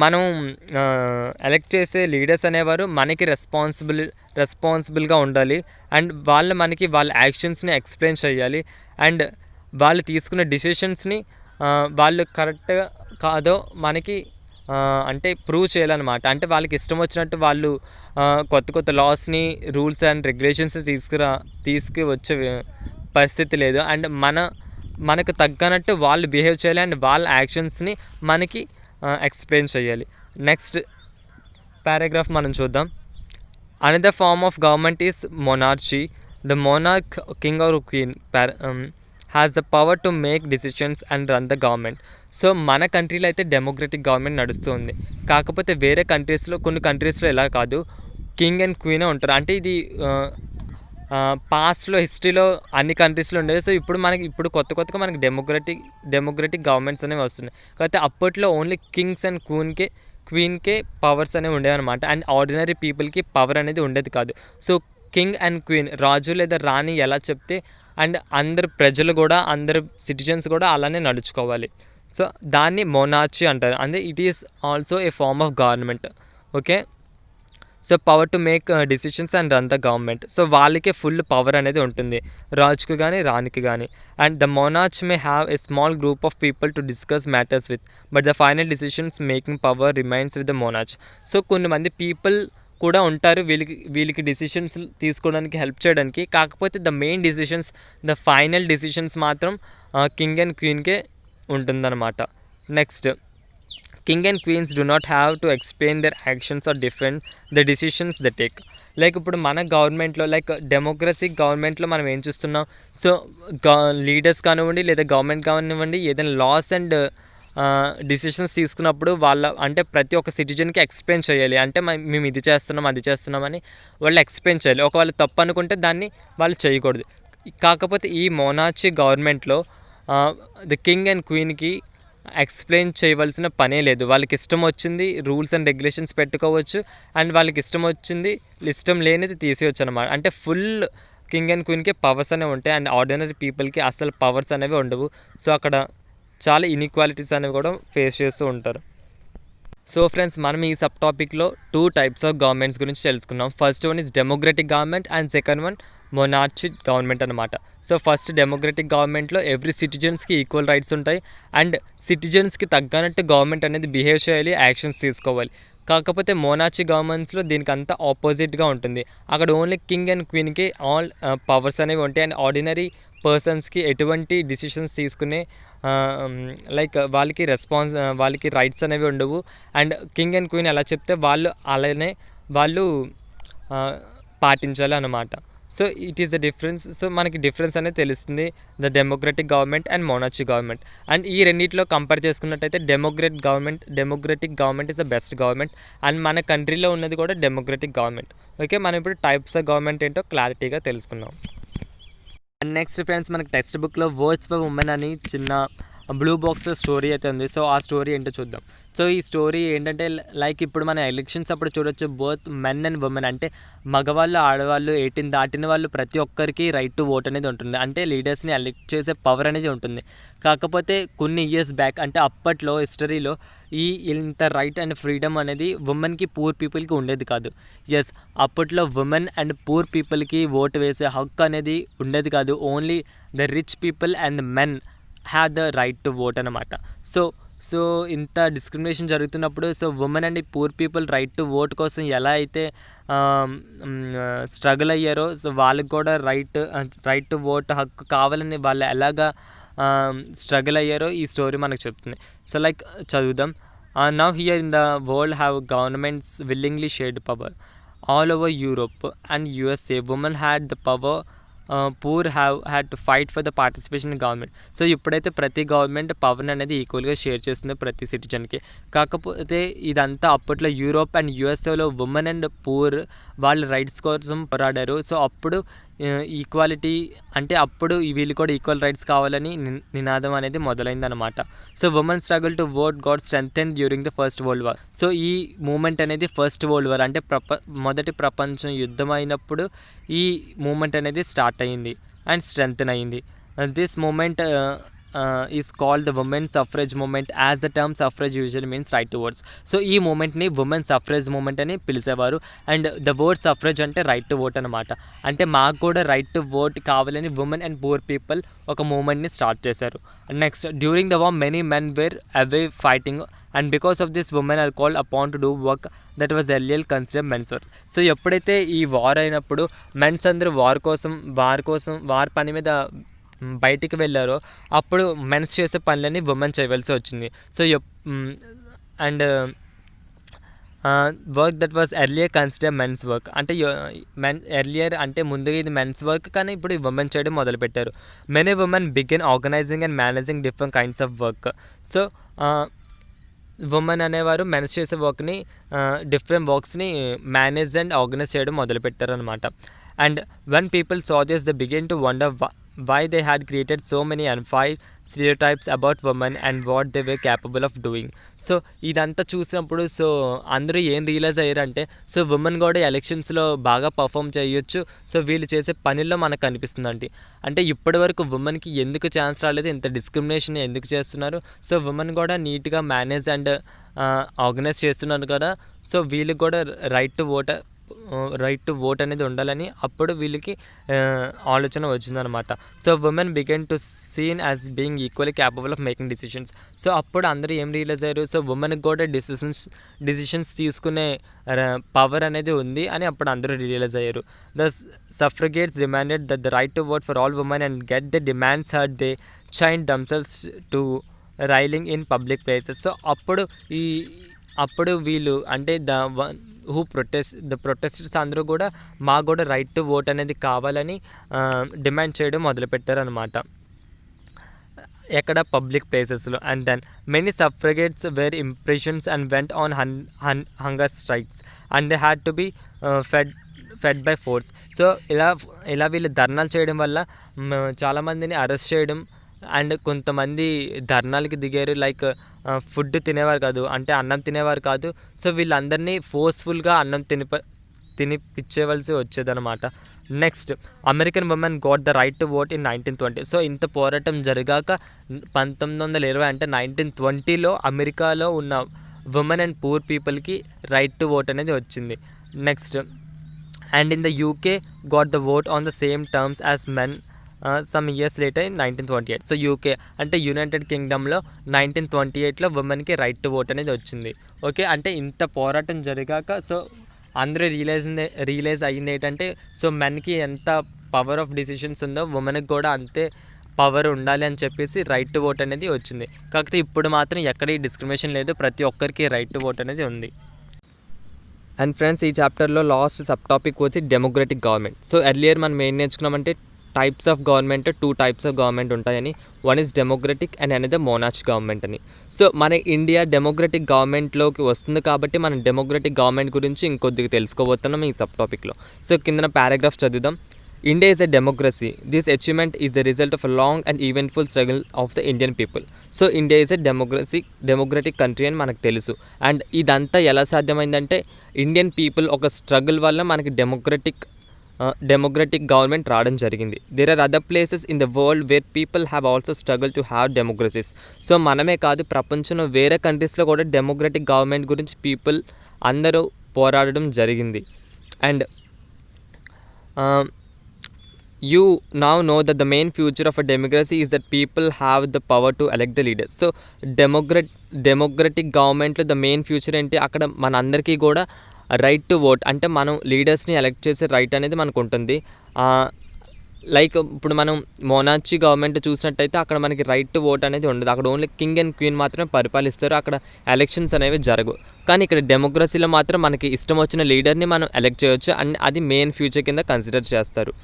మనం elect చేసే లీడర్స్ అనేవారు మనకి రెస్పాన్సిబుల్గా ఉండాలి. అండ్ వాళ్ళ యాక్షన్స్ని ఎక్స్ప్లెయిన్ చేయాలి. అండ్ వాళ్ళు తీసుకున్న డిసిషన్స్ని వాళ్ళు కరెక్ట్గా కాదో మనకి అంటే ప్రూవ్ చేయాలన్నమాట. అంటే వాళ్ళకి ఇష్టం వచ్చినట్టు వాళ్ళు కొత్త లాస్ని, రూల్స్ అండ్ రెగ్యులేషన్స్ తీసుకువచ్చే పరిస్థితి లేదు. అండ్ మనకు తగ్గనట్టు వాళ్ళు బిహేవ్ చేయాలి. అండ్ వాళ్ళ యాక్షన్స్ని మనకి ఎక్స్ప్లెయిన్ చేయాలి. నెక్స్ట్ పారాగ్రాఫ్ మనం చూద్దాం. Another form of government is monarchy. The monarch, king or queen has the power to make decisions and run the government. So మన కంట్రీలో అయితే డెమోక్రటిక్ గవర్నమెంట్ నడుస్తుంది. కాకపోతే వేరే కొన్ని కంట్రీస్లో ఇలా కాదు, కింగ్ అండ్ క్వీనే ఉంటారు. అంటే ఇది పాస్ట్లో హిస్టరీలో అన్ని కంట్రీస్లో ఉండేది. సో ఇప్పుడు కొత్తగా మనకి డెమోక్రటిక్ గవర్నమెంట్స్ అనేవి వస్తున్నాయి. కాకపోతే అప్పట్లో ఓన్లీ కింగ్స్ అండ్ క్వీన్కే పవర్స్ అనేవి ఉండేవి అనమాట. అండ్ ఆర్డినరీ పీపుల్కి పవర్ అనేది ఉండేది కాదు. సో కింగ్ అండ్ క్వీన్, రాజు లేదా రాణి ఎలా చెప్తే అండ్ అందరు ప్రజలు కూడా, అందరు సిటిజన్స్ కూడా అలానే నడుచుకోవాలి. సో దాన్ని మొనార్చీ అంటారు. అంటే it is also a form of government. Okay, so power to make decisions and run the government. So వాళ్ళకే ఫుల్ పవర్ అనేది ఉంటుంది, రాజుకు కానీ రాణికి కానీ. And the monarch may have a small group of people to discuss matters with, but the final decisions making power remains with the monarch. So కొంతమంది people కూడా ఉంటారు వీళ్ళకి డిసిషన్స్ తీసుకోవడానికి హెల్ప్ చేయడానికి. కాకపోతే the main decisions, the final decisions మాత్రం king and క్వీన్కే ఉంటుందన్నమాట. Next, king and queens do not have to explain their actions or defend the decisions they take. Like ఇప్పుడు మన గవర్నమెంట్లో, లైక్ డెమోక్రసీ గవర్నమెంట్లో మనం ఏం చూస్తున్నాం, సో లీడర్స్ కానివ్వండి లేదా గవర్నమెంట్ కానివ్వండి, ఏదైనా లాస్ అండ్ డిసిషన్స్ తీసుకున్నప్పుడు అంటే ప్రతి ఒక్క సిటిజన్కి ఎక్స్ప్లెయిన్ చేయాలి. అంటే మేము ఇది చేస్తున్నాం అది చేస్తున్నామని వాళ్ళు ఎక్స్ప్లెయిన్ చేయాలి. ఒకవేళ తప్పు అనుకుంటే దాన్ని వాళ్ళు చేయకూడదు. కాకపోతే ఈ మొనార్చీ గవర్నమెంట్లో ద కింగ్ అండ్ క్వీన్కి ఎక్స్ప్లెయిన్ చేయవలసిన పనే లేదు. వాళ్ళకి ఇష్టం వచ్చింది రూల్స్ అండ్ రెగ్యులేషన్స్ పెట్టుకోవచ్చు. అండ్ వాళ్ళకి ఇష్టం లేనిది తీసేయచ్చు అనమాట. అంటే ఫుల్ కింగ్ అండ్ క్వీన్కి పవర్స్ అనేవి ఉంటాయి. అండ్ ఆర్డినరీ పీపుల్కి అసలు పవర్స్ అనేవి ఉండవు. సో అక్కడ చాలా ఇన్ఈక్వాలిటీస్ అనేవి కూడా ఫేస్ చేస్తూ ఉంటారు. సో ఫ్రెండ్స్, మనం ఈ సబ్ టాపిక్లో 2 types ఆఫ్ గవర్నమెంట్స్ గురించి తెలుసుకున్నాం. First one is democratic government and second one monarchy government అనమాట. సో ఫస్ట్ డెమోక్రటిక్ గవర్నమెంట్లో ఎవ్రీ సిటిజన్స్కి ఈక్వల్ రైట్స్ ఉంటాయి. అండ్ సిటిజన్స్కి తగ్గనట్టు గవర్నమెంట్ అనేది బిహేవ్ చేయాలి, యాక్షన్స్ తీసుకోవాలి. కాకపోతే మోనార్చీ గవర్నమెంట్స్లో దీనికి అంతా ఆపోజిట్గా ఉంటుంది. అక్కడ ఓన్లీ కింగ్ అండ్ క్వీన్కి ఆల్ పవర్స్ అనేవి ఉంటాయి. అండ్ ఆర్డినరీ పర్సన్స్కి ఎటువంటి డిసిషన్స్ తీసుకునే లైక్ వాళ్ళకి రైట్స్ అనేవి ఉండవు. అండ్ కింగ్ అండ్ క్వీన్ ఎలా చెప్తే వాళ్ళు అలానే వాళ్ళు పాటించాలి అన్నమాట. So it is the difference. So మనకి డిఫరెన్స్ అనేది తెలుస్తుంది the democratic government and monarchy government. And ఈ రెండింటిలో కంపేర్ చేసుకున్నట్టయితే democratic government is the best government. And మన కంట్రీలో ఉన్నది కూడా డెమోక్రటిక్ గవర్నమెంట్. ఓకే, మనం ఇప్పుడు టైప్స్ ఆఫ్ గవర్నమెంట్ ఏంటో క్లారిటీగా తెలుసుకున్నాం. అండ్ నెక్స్ట్ ఫ్రెండ్స్, మనకి టెక్స్ట్ బుక్లో వర్డ్స్ ఫర్ ఉమెన్ అని చిన్న బ్లూ బాక్స్లో స్టోరీ అయితే ఉంది. సో ఆ స్టోరీ ఏంటో చూద్దాం. సో ఈ స్టోరీ ఏంటంటే లైక్ ఇప్పుడు మన ఎలక్షన్స్ అప్పుడు చూడొచ్చు, బోత్ మెన్ అండ్ ఉమెన్ అంటే మగవాళ్ళు ఆడవాళ్ళు 18 దాటిన వాళ్ళు ప్రతి ఒక్కరికి రైట్ టు ఓట్ అనేది ఉంటుంది. అంటే లీడర్స్ని ఎలెక్ట్ చేసే పవర్ అనేది ఉంటుంది. కాకపోతే కొన్ని ఇయర్స్ బ్యాక్ అంటే అప్పట్లో హిస్టరీలో ఇంత రైట్ అండ్ ఫ్రీడమ్ అనేది ఉమెన్కి పూర్ పీపుల్కి ఉండేది కాదు. ఎస్, అప్పట్లో ఉమెన్ అండ్ పూర్ పీపుల్కి ఓటు వేసే హక్కు అనేది ఉండేది కాదు. Only the rich people and men have the right to vote అనమాట. సో ఇంత డిస్క్రిమినేషన్ జరుగుతున్నప్పుడు so women and poor people right to vote కోసం ఎలా అయితే స్ట్రగుల్ అయ్యారో, సో వాళ్ళకి కూడా రైట్ టు ఓట్ హక్కు కావాలని వాళ్ళు ఎలాగా స్ట్రగుల్ అయ్యారో ఈ స్టోరీ మనకు చెప్తుంది. సో లైక్ చదువుదాం. Now here in the world have governments willingly shared power all over Europe and USA. Women had the power, poor had to fight for the participation in government. So ఇప్పుడైతే ప్రతి government power అనేది ఈక్వల్గా share చేస్తుంది ప్రతి సిటిజన్కి. కాకపోతే ఇదంతా అప్పట్లో Europe and USAలో ఉమెన్ అండ్ పూర్ వాళ్ళ రైట్స్ కోసం పోరాడారు. సో అప్పుడు ఈక్వాలిటీ అంటే అప్పుడు వీళ్ళు కూడా ఈక్వల్ రైట్స్ కావాలని నినాదం అనేది మొదలైందనమాట. So women struggle to vote got strengthen during the first world war. So ఈ మూమెంట్ అనేది ఫస్ట్ వరల్డ్ వార్ అంటే మొదటి ప్రపంచ యుద్ధం అయినప్పుడు ఈ మూమెంట్ అనేది స్టార్ట్ అయ్యింది అండ్ స్ట్రెంథెన్ అయ్యింది. This movement is called the women suffrage movement as the term suffrage usually means right to votes. So ఈ మూమెంట్ని ఉమెన్ సఫ్రేజ్ మూమెంట్ అని పిలిచేవారు. అండ్ ద వర్డ్ సఫ్రేజ్ అంటే రైట్ టు ఓట్ అనమాట. అంటే మాకు కూడా రైట్ టు ఓట్ కావాలని ఉమెన్ అండ్ పూర్ పీపుల్ ఒక మూమెంట్ని స్టార్ట్ చేశారు. Next, during the war many men were away fighting and because of this women are called upon to do work that was earlier considered men's work. So ఎప్పుడైతే ఈ war అయినప్పుడు men's అందరూ war పని మీద బయటికి వెళ్ళారో అప్పుడు మెన్స్ చేసే పనులని ఉమెన్ చేయవలసి వచ్చింది. So and work that was earlier consider men's work అంటే ఎర్లియర్ అంటే ముందుగా ఇది మెన్స్ వర్క్ కానీ ఇప్పుడు ఉమెన్ చేయడం మొదలుపెట్టారు. Many women begin organising and managing different kinds of work. So women అనేవారు మెన్స్ చేసే వర్క్ని డిఫరెంట్ వర్క్స్ని మేనేజ్ అండ్ ఆర్గనైజ్ చేయడం మొదలుపెట్టారు అనమాట. And when people saw this they began to wonder why they had created so many unfair stereotypes about women and what they were capable of doing. So ఇదంతా చూసినప్పుడు so అందరూ ఏం realise అయ్యారంటే so women కూడా ఎలక్షన్స్లో బాగా perform చేయొచ్చు. So వీళ్ళు చేసే పనుల్లో మనకు కనిపిస్తుందండి. అంటే ఇప్పటి వరకు ఉమెన్కి ఎందుకు ఛాన్స్ రాలేదు, ఇంత డిస్క్రిమినేషన్ ఎందుకు చేస్తున్నారు, సో ఉమెన్ కూడా నీట్గా మేనేజ్ అండ్ ఆర్గనైజ్ చేస్తున్నారు కదా. సో వీళ్ళకి కూడా రైట్ టు ఓట్ అనేది ఉండాలని అప్పుడు వీళ్ళకి ఆలోచన వచ్చిందనమాట. So women began to seen as being equally capable of making decisions. So అప్పుడు అందరూ ఏం రియలైజ్ అయ్యారు, సో ఉమెన్కి కూడా డిసిషన్స్ తీసుకునే పవర్ అనేది ఉంది అని అప్పుడు అందరూ రియలైజ్ అయ్యారు. The suffragettes demanded that the right to vote for all women and get the demands heard they chain themselves to railing in public places. So అప్పుడు వీళ్ళు అంటే ద ప్రొటెస్టర్స్ అందరూ కూడా మాకు కూడా రైట్ టు ఓట్ అనేది కావాలని డిమాండ్ చేయడం మొదలుపెట్టారు అనమాట ఎక్కడ పబ్లిక్ ప్లేసెస్లో. And then many suffragettes were impressions and went on hunger strikes and they had to be fed by force. So ఇలా వీళ్ళు ధర్నాలు చేయడం వల్ల చాలామందిని అరెస్ట్ చేయడం అండ్ కొంతమంది ధర్నాలకి దిగారు. లైక్ ఫుడ్ తినేవారు కాదు, అంటే అన్నం తినేవారు కాదు. సో వీళ్ళందరినీ ఫోర్స్ఫుల్గా అన్నం తినిపించవలసి వచ్చేదన్నమాట. Next, American women got the right to vote in 1920. So ఇంత పోరాటం జరిగాక 1920 అంటే 1920లో అమెరికాలో ఉన్న ఉమెన్ అండ్ పూర్ పీపుల్కి రైట్ టు ఓట్ అనేది వచ్చింది. Next, and in the UK got the vote on the same terms as men some years later in 1928. So UK అంటే యునైటెడ్ కింగ్డమ్లో 1928లో ఉమెన్కి రైట్ టు ఓట్ అనేది వచ్చింది. ఓకే, అంటే ఇంత పోరాటం జరిగాక సో అందరూ రియలైజ్ అయ్యింది ఏంటంటే సో మెన్కి ఎంత పవర్ ఆఫ్ డిసిషన్స్ ఉందో ఉమెన్కి కూడా అంతే పవర్ ఉండాలి అని చెప్పేసి రైట్ టు ఓట్ అనేది వచ్చింది. కాకపోతే ఇప్పుడు మాత్రం ఎక్కడ ఈ డిస్క్రిమినేషన్ లేదు, ప్రతి ఒక్కరికి రైట్ టు ఓట్ అనేది ఉంది. అండ్ ఫ్రెండ్స్, ఈ చాప్టర్లో లాస్ట్ సబ్ టాపిక్ వచ్చి డెమోక్రటిక్ గవర్నమెంట్. సో ఎర్లియర్ మనం ఏం నేర్చుకున్నామంటే types of government, 2 types of government ఉంటాయని. One is democratic and another monarch government అని. సో మన ఇండియా డెమోక్రటిక్ గవర్నమెంట్లోకి వస్తుంది కాబట్టి మనం డెమోక్రటిక్ గవర్నమెంట్ గురించి ఇంకొద్దిగా తెలుసుకోబోతున్నాం ఈ సబ్ టాపిక్లో. సో కింద పారాగ్రాఫ్ చదువుదాం. India is a democracy. This achievement is the result of a long and eventful struggle of the Indian people. So India is a democratic country అని మనకు తెలుసు. అండ్ ఇదంతా ఎలా సాధ్యమైందంటే ఇండియన్ పీపుల్ ఒక స్ట్రగుల్ వల్ల మనకి డెమోక్రటిక్ గవర్నమెంట్ రావడం జరిగింది. There are other places in the world where people have also struggle to have democracies. So మనమే కాదు, ప్రపంచంలో వేరే కంట్రీస్లో కూడా డెమోక్రటిక్ గవర్నమెంట్ గురించి పీపుల్ అందరూ పోరాడడం జరిగింది. And you now know that the main future of a democracy is that people have the power to elect the leaders. So democratic government లో ద మెయిన్ ఫ్యూచర్ ఏంటి, అక్కడ మన అందరికీ కూడా రైట్ టు ఓట్, అంటే మనం లీడర్స్ని ఎలక్ట్ చేసే right అనేది మనకు ఉంటుంది. లైక్ ఇప్పుడు మనం మోనార్చీ గవర్నమెంట్ చూసినట్టయితే అక్కడ మనకి రైట్ టు ఓట్ అనేది ఉండదు. అక్కడ ఓన్లీ కింగ్ అండ్ క్వీన్ మాత్రమే పరిపాలిస్తారు, అక్కడ ఎలక్షన్స్ అనేవి జరగవు. కానీ ఇక్కడ డెమోక్రసీలో మాత్రం మనకి ఇష్టం వచ్చిన లీడర్ని మనం ఎలక్ట్ చేయొచ్చు, అండ్ అది మెయిన్ ఫ్యూచర్ కింద కన్సిడర్ చేస్తారు.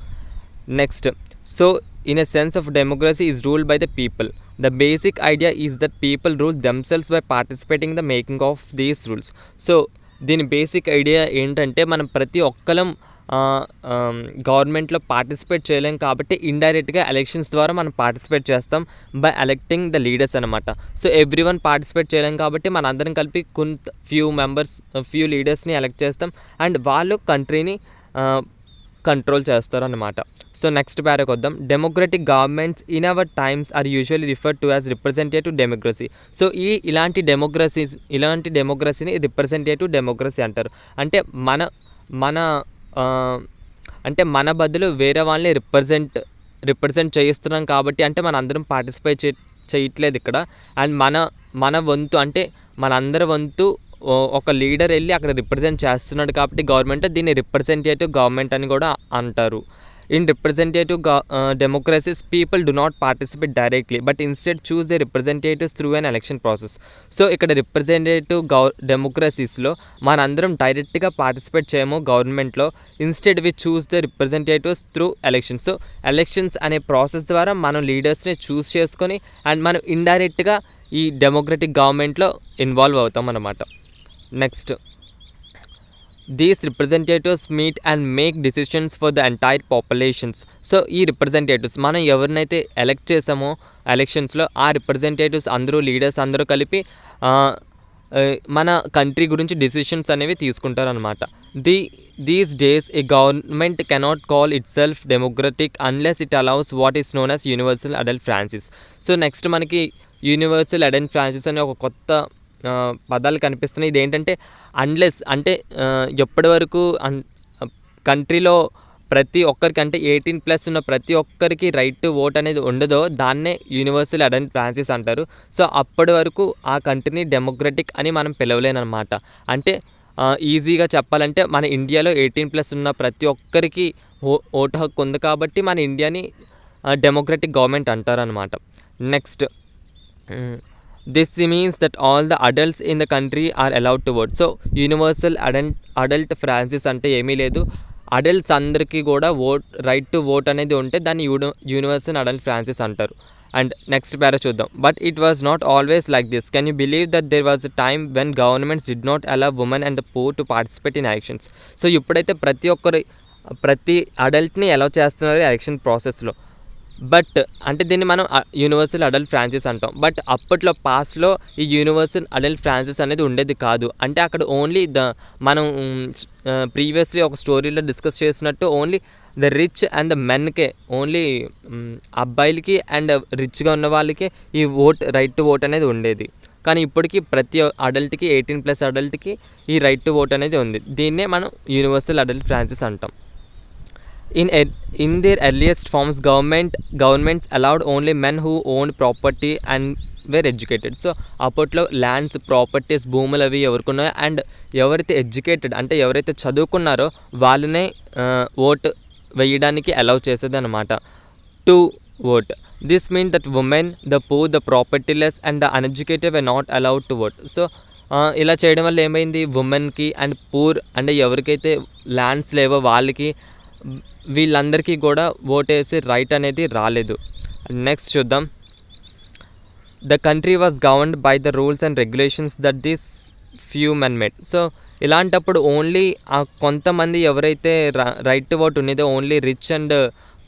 Next, so in a sense of democracy is ruled by the people. The basic idea is that people rule themselves by participating in the making of these rules. So దీని basic idea ఏంటంటే మనం ప్రతి ఒక్కరం గవర్నమెంట్లో participate చేయలేం కాబట్టి ఇండైరెక్ట్గా elections ద్వారా మనం పార్టిసిపేట్ చేస్తాం బై ఎలక్టింగ్ ద లీడర్స్ అనమాట. సో ఎవ్రీ వన్ పార్టిసిపేట్ చేయలేం కాబట్టి మన అందరం కలిపి ఫ్యూ లీడర్స్ని ఎలక్ట్ చేస్తాం, అండ్ వాళ్ళు కంట్రీని కంట్రోల్ చేస్తారు అన్నమాట. సో నెక్స్ట్ ప్యారాకి వద్దాం. Democratic governments in our times are usually referred to as representative democracy. So ఇలాంటి డెమోక్రసీని రిప్రజెంటేటివ్ డెమోక్రసీ అంటారు. అంటే మన బదులు వేరే వాళ్ళని రిప్రజెంట్ చేయిస్తున్నాం కాబట్టి, అంటే మన అందరం పార్టిసిపేట్ చేయట్లేదు ఇక్కడ. అండ్ మన వంతు అంటే మనందరి వంతు ఒక లీడర్ వెళ్ళి అక్కడ రిప్రజెంట్ చేస్తున్నాడు కాబట్టి గవర్నమెంట్ దీన్ని రిప్రజెంటేటివ్ గవర్నమెంట్ అని కూడా అంటారు. In representative democracies people do not participate directly but instead choose the representatives through an election process. So ఇక్కడ రిప్రజెంటేటివ్ డెమోక్రసీస్లో మనందరం డైరెక్ట్గా పార్టిసిపేట్ చేయము గవర్నమెంట్లో, instead we choose the representatives through elections. So elections అనే ప్రాసెస్ ద్వారా మనం లీడర్స్ని చూస్ చేసుకొని అండ్ మనం ఇండైరెక్ట్గా ఈ డెమోక్రటిక్ గవర్నమెంట్లో ఇన్వాల్వ్ అవుతాం అన్నమాట. Next, these representatives meet and make decisions for the entire populations. So ఈ రిప్రజెంటేటివ్స్ మనం ఎవరినైతే ఎలక్ట్ చేసామో ఎలక్షన్స్లో ఆ రిప్రజెంటేటివ్స్ అందరూ లీడర్స్ అందరూ కలిపి మన కంట్రీ గురించి డిసిషన్స్ అనేవి తీసుకుంటారనమాట. These days a government cannot call itself democratic unless it allows what is known as universal adult franchise. So next మనకి యూనివర్సల్ అడల్ట్ ఫ్రాన్సిస్ అనే ఒక కొత్త పదాలు కనిపిస్తున్నాయి. ఇదేంటంటే అన్లెస్ అంటే ఎప్పటి వరకు కంట్రీలో ప్రతి ఒక్కరికి అంటే 18+ ఉన్న ప్రతి ఒక్కరికి రైట్ టు ఓట్ అనేది ఉండదో దాన్నే యూనివర్సల్ అడల్ట్ ఫ్రాన్సిస్ అంటారు. సో అప్పటి వరకు ఆ కంట్రీని డెమోక్రటిక్ అని మనం పిలవలేనమాట. అంటే ఈజీగా చెప్పాలంటే మన ఇండియాలో 18+ ఉన్న ప్రతి ఒక్కరికి ఓటు హక్కు ఉంది కాబట్టి మన ఇండియాని డెమోక్రటిక్ గవర్నమెంట్ అంటారనమాట. Next, this means that all the adults in the country are allowed to vote. So universal adult franchise అంటే ఏమీ లేదు, అడల్ట్స్ అందరికీ కూడా రైట్ టు ఓట్ అనేది ఉంటే దాన్ని యూనివర్సల్ అడల్ట్ ఫ్రాన్సిస్ అంటారు. అండ్ నెక్స్ట్ పారా చూద్దాం. But it was not always like this. Can you believe that there was a time when governments did not allow women and the poor to participate in elections. So ఇప్పుడైతే ప్రతి అడల్ట్ని allow చేస్తున్నారు election ప్రాసెస్లో. But అంటే దీన్ని మనం universal adult franchise అంటాం. But అప్పట్లో పాస్ట్లో ఈ యూనివర్సల్ అడల్ట్ ఫ్రాన్సిస్ అనేది ఉండేది కాదు. అంటే అక్కడ ఓన్లీ మనం ప్రీవియస్లీ ఒక స్టోరీలో డిస్కస్ చేసినట్టు only the rich and the మెన్కే, ఓన్లీ అబ్బాయిలకి అండ్ రిచ్గా ఉన్న వాళ్ళకి ఈ రైట్ టు ఓట్ అనేది ఉండేది. కానీ ఇప్పటికీ ప్రతి అడల్ట్కి 18+ అడల్ట్కి ఈ రైట్ టు ఓట్ అనేది ఉంది. దీన్నే మనం యూనివర్సల్ అడల్ట్ ఫ్రాన్సిస్ అంటాం. In their earliest forms, governments allowed only men who owned property and were educated. So అప్పట్లో ల్యాండ్స్, ప్రాపర్టీస్, భూములు అవి ఎవరికి ఉన్నాయో అండ్ ఎవరైతే ఎడ్యుకేటెడ్ అంటే ఎవరైతే చదువుకున్నారో వాళ్ళనే ఓట్ వేయడానికి అలౌ చేసేది అనమాట, to vote. This mean that women, the poor, the propertyless and the uneducated were not allowed to vote. So ఇలా చేయడం వల్ల ఏమైంది, ఉమెన్కి అండ్ పూర్ అంటే ఎవరికైతే ల్యాండ్స్ లేవో వాళ్ళకి, వీళ్ళందరికీ కూడా ఓటేసే రైట్ అనేది రాలేదు. నెక్స్ట్ చూద్దాం. The country was governed by the rules and regulations that this few men made. So ఇలాంటప్పుడు ఓన్లీ ఆ కొంతమంది ఎవరైతే రైట్ టు ఓట్ ఉన్నదో ఓన్లీ రిచ్ అండ్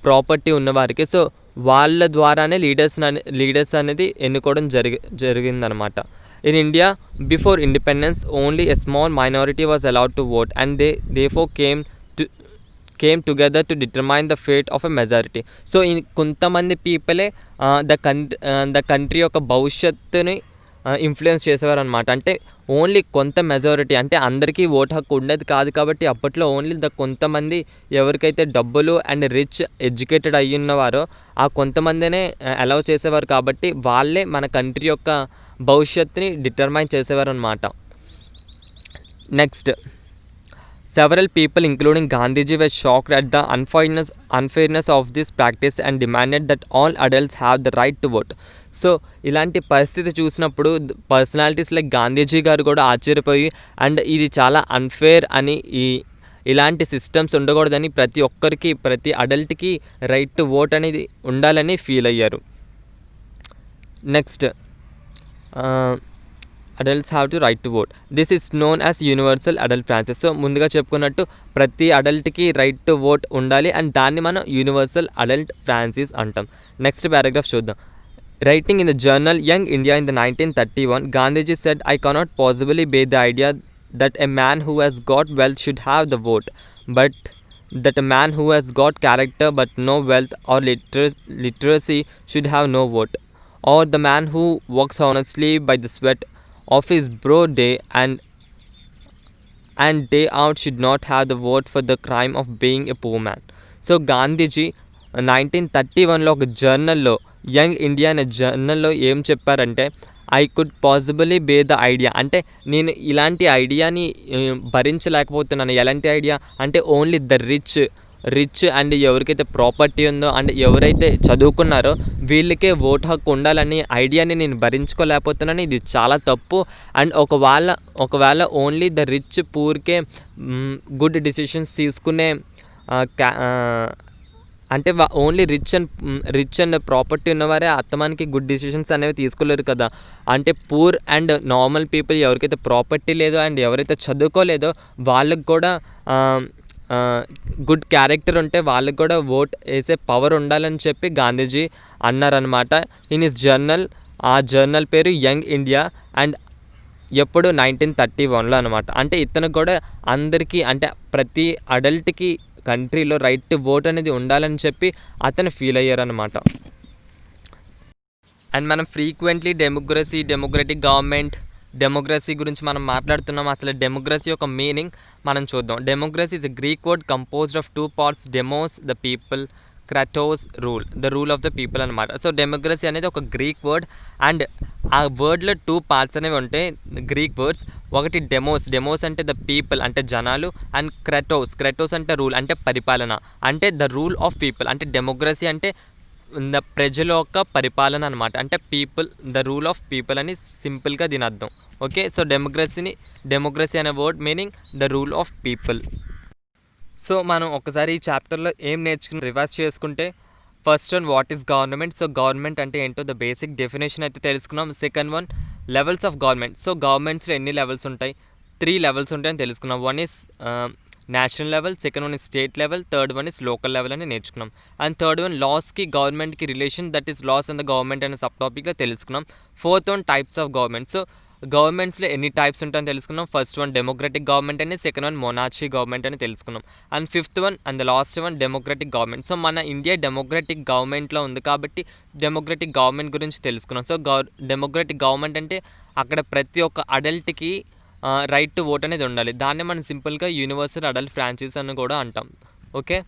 ప్రాపర్టీ ఉన్నవారికి, సో వాళ్ళ ద్వారానే లీడర్స్ అనేది ఎన్నుకోవడం జరిగిందనమాట. In India, before independence, only a small minority was allowed to vote, and they therefore came together to determine the fate of a majority. So కొంతమంది పీపులే the country యొక్క భవిష్యత్తుని influence చేసేవారు అనమాట. అంటే ఓన్లీ కొంత మెజారిటీ, అంటే అందరికీ ఓటు హక్కు ఉండేది కాదు కాబట్టి అప్పట్లో ఓన్లీ కొంతమంది ఎవరికైతే డబ్బులు అండ్ రిచ్ ఎడ్యుకేటెడ్ అయ్యి ఉన్నవారో ఆ కొంతమందినే అలౌ చేసేవారు కాబట్టి వాళ్ళే మన కంట్రీ యొక్క భవిష్యత్తుని డిటర్మైన్ చేసేవారు అనమాట. Next, several people including Gandhiji were shocked at the unfairness of this practice and demanded that all adults have the right to vote. So ఇలాంటి పరిస్థితి చూసినప్పుడు పర్సనాలిటీస్ లైక్ గాంధీజీ గారు కూడా ఆశ్చర్యపోయి అండ్ ఇది చాలా అన్ఫేర్ అని, ఇలాంటి సిస్టమ్స్ ఉండకూడదని, ప్రతి ఒక్కరికి ప్రతి అడల్ట్కి రైట్ టు ఓట్ అనేది ఉండాలని ఫీల్ అయ్యారు. Next, adults have to right to vote. This is known as universal adult Frances. So ముందుగా చెప్పుకున్నట్టు ప్రతి అడల్ట్కి రైట్ టు ఓట్ ఉండాలి అండ్ దాన్ని మనం యూనివర్సల్ అడల్ట్ ఫ్రాన్సిస్ అంటాం. నెక్స్ట్ పారాగ్రాఫ్ చూద్దాం. Writing in the journal Young India in the 1931, Gandhiji said, I cannot possibly bear the idea that a man who has got wealth should have the vote, but that a man who has got character but no wealth or literacy should have no vote, or the man who works honestly by the sweat of his broad day and day out should not have the vote for the crime of being a poor man. So Gandhiji 1931లో ఒక జర్నల్లో, young India అనే జర్నల్లో ఏం చెప్పారంటే, I could possibly bear the idea, అంటే నేను ఇలాంటి ఐడియాని భరించలేకపోతున్నాను. ఎలాంటి ఐడియా అంటే ఓన్లీ ద రిచ్ అండ్ ఎవరికైతే ప్రాపర్టీ ఉందో అండ్ ఎవరైతే చదువుకున్నారో వీళ్ళకే ఓటు హక్కు ఉండాలని ఐడియాని నేను భరించుకోలేకపోతున్నాను. ఇది చాలా తప్పు. అండ్ ఒకవేళ ఓన్లీ ద రిచ్ పూర్కే గుడ్ డిసిషన్స్ తీసుకునే అంటే ఓన్లీ రిచ్ అండ్ ప్రాపర్టీ ఉన్నవారే అత్తమానికి గుడ్ డిసిషన్స్ అనేవి తీసుకోలేరు కదా. అంటే పూర్ అండ్ నార్మల్ పీపుల్ ఎవరికైతే ప్రాపర్టీ లేదో అండ్ ఎవరైతే చదువుకోలేదో వాళ్ళకి కూడా గుడ్ క్యారెక్టర్ ఉంటే వాళ్ళకి కూడా ఓట్ వేసే పవర్ ఉండాలని చెప్పి గాంధీజీ అన్నారనమాట ఇన్ హిస్ జర్నల్. ఆ జర్నల్ పేరు యంగ్ ఇండియా అండ్ ఎప్పుడు 1931లో అనమాట. అంటే ఇతను కూడా అందరికీ అంటే ప్రతి అడల్ట్కి కంట్రీలో రైట్ టు ఓట్ అనేది ఉండాలని చెప్పి అతను ఫీల్ అయ్యారనమాట. అండ్ మనం ఫ్రీక్వెంట్లీ డెమోక్రటిక్ గవర్నమెంట్, డెమోక్రసీ గురించి మనం మాట్లాడుతున్నాం. అసలు డెమోక్రసీ యొక్క మీనింగ్ మనం చూద్దాం. Democracy is a Greek word composed of 2 parts, demos the people, Kratos rule, the rule of the people అనమాట. సో డెమోక్రసీ అనేది ఒక గ్రీక్ వర్డ్ అండ్ ఆ వర్డ్లో 2 parts అనేవి ఉంటాయి గ్రీక్ వర్డ్స్. ఒకటి డెమోస్ అంటే ద పీపుల్ అంటే జనాలు, అండ్ క్రాటోస్ అంటే రూల్ అంటే పరిపాలన, అంటే ద రూల్ ఆఫ్ పీపుల్. అంటే డెమోక్రసీ అంటే ద ప్రజల యొక్క పరిపాలన అనమాట. అంటే people, the rule of people అని సింపుల్గా దీని అర్థం. ఓకే, సో డెమోక్రసీ అనే word meaning the rule of people. So మనం ఒకసారి ఈ చాప్టర్లో ఏం నేర్చుకుని రివర్స్ చేసుకుంటే, first one what is government. So government అంటే ఏంటో ద బేసిక్ డెఫినేషన్ అయితే తెలుసుకున్నాం. Second one levels of government. So గవర్నమెంట్స్లో ఎన్ని లెవెల్స్ ఉంటాయి, 3 levels ఉంటాయని తెలుసుకున్నాం. One is national level, second one is state level, third one is local level అని నేర్చుకున్నాం. అండ్ థర్డ్ వన్ లాస్కి గవర్నమెంట్కి relation, that is laws and the government అనే సబ్ టాపిక్లో తెలుసుకున్నాం. Fourth one types of government. So గవర్నమెంట్స్లో ఎన్ని types ఉంటాయని తెలుసుకున్నాం. ఫస్ట్ వన్ డెమోక్రటిక్ గవర్నమెంట్ అని, సెకండ్ వన్ మొనార్చీ గవర్నమెంట్ అని తెలుసుకున్నాం. And fifth one and the last one democratic government. So మన ఇండియా డెమోక్రటిక్ గవర్నమెంట్లో ఉంది కాబట్టి డెమోక్రటిక్ గవర్నమెంట్ గురించి తెలుసుకున్నాం. సో డెమోక్రటిక్ గవర్నమెంట్ అంటే అక్కడ ప్రతి ఒక్క అడల్ట్కి రైట్ టు ఓట్ అనేది ఉండాలి. దాన్ని మనం సింపుల్గా యూనివర్సల్ అడల్ట్ ఫ్రాంచైజ్ అని కూడా అంటాం. ఓకే.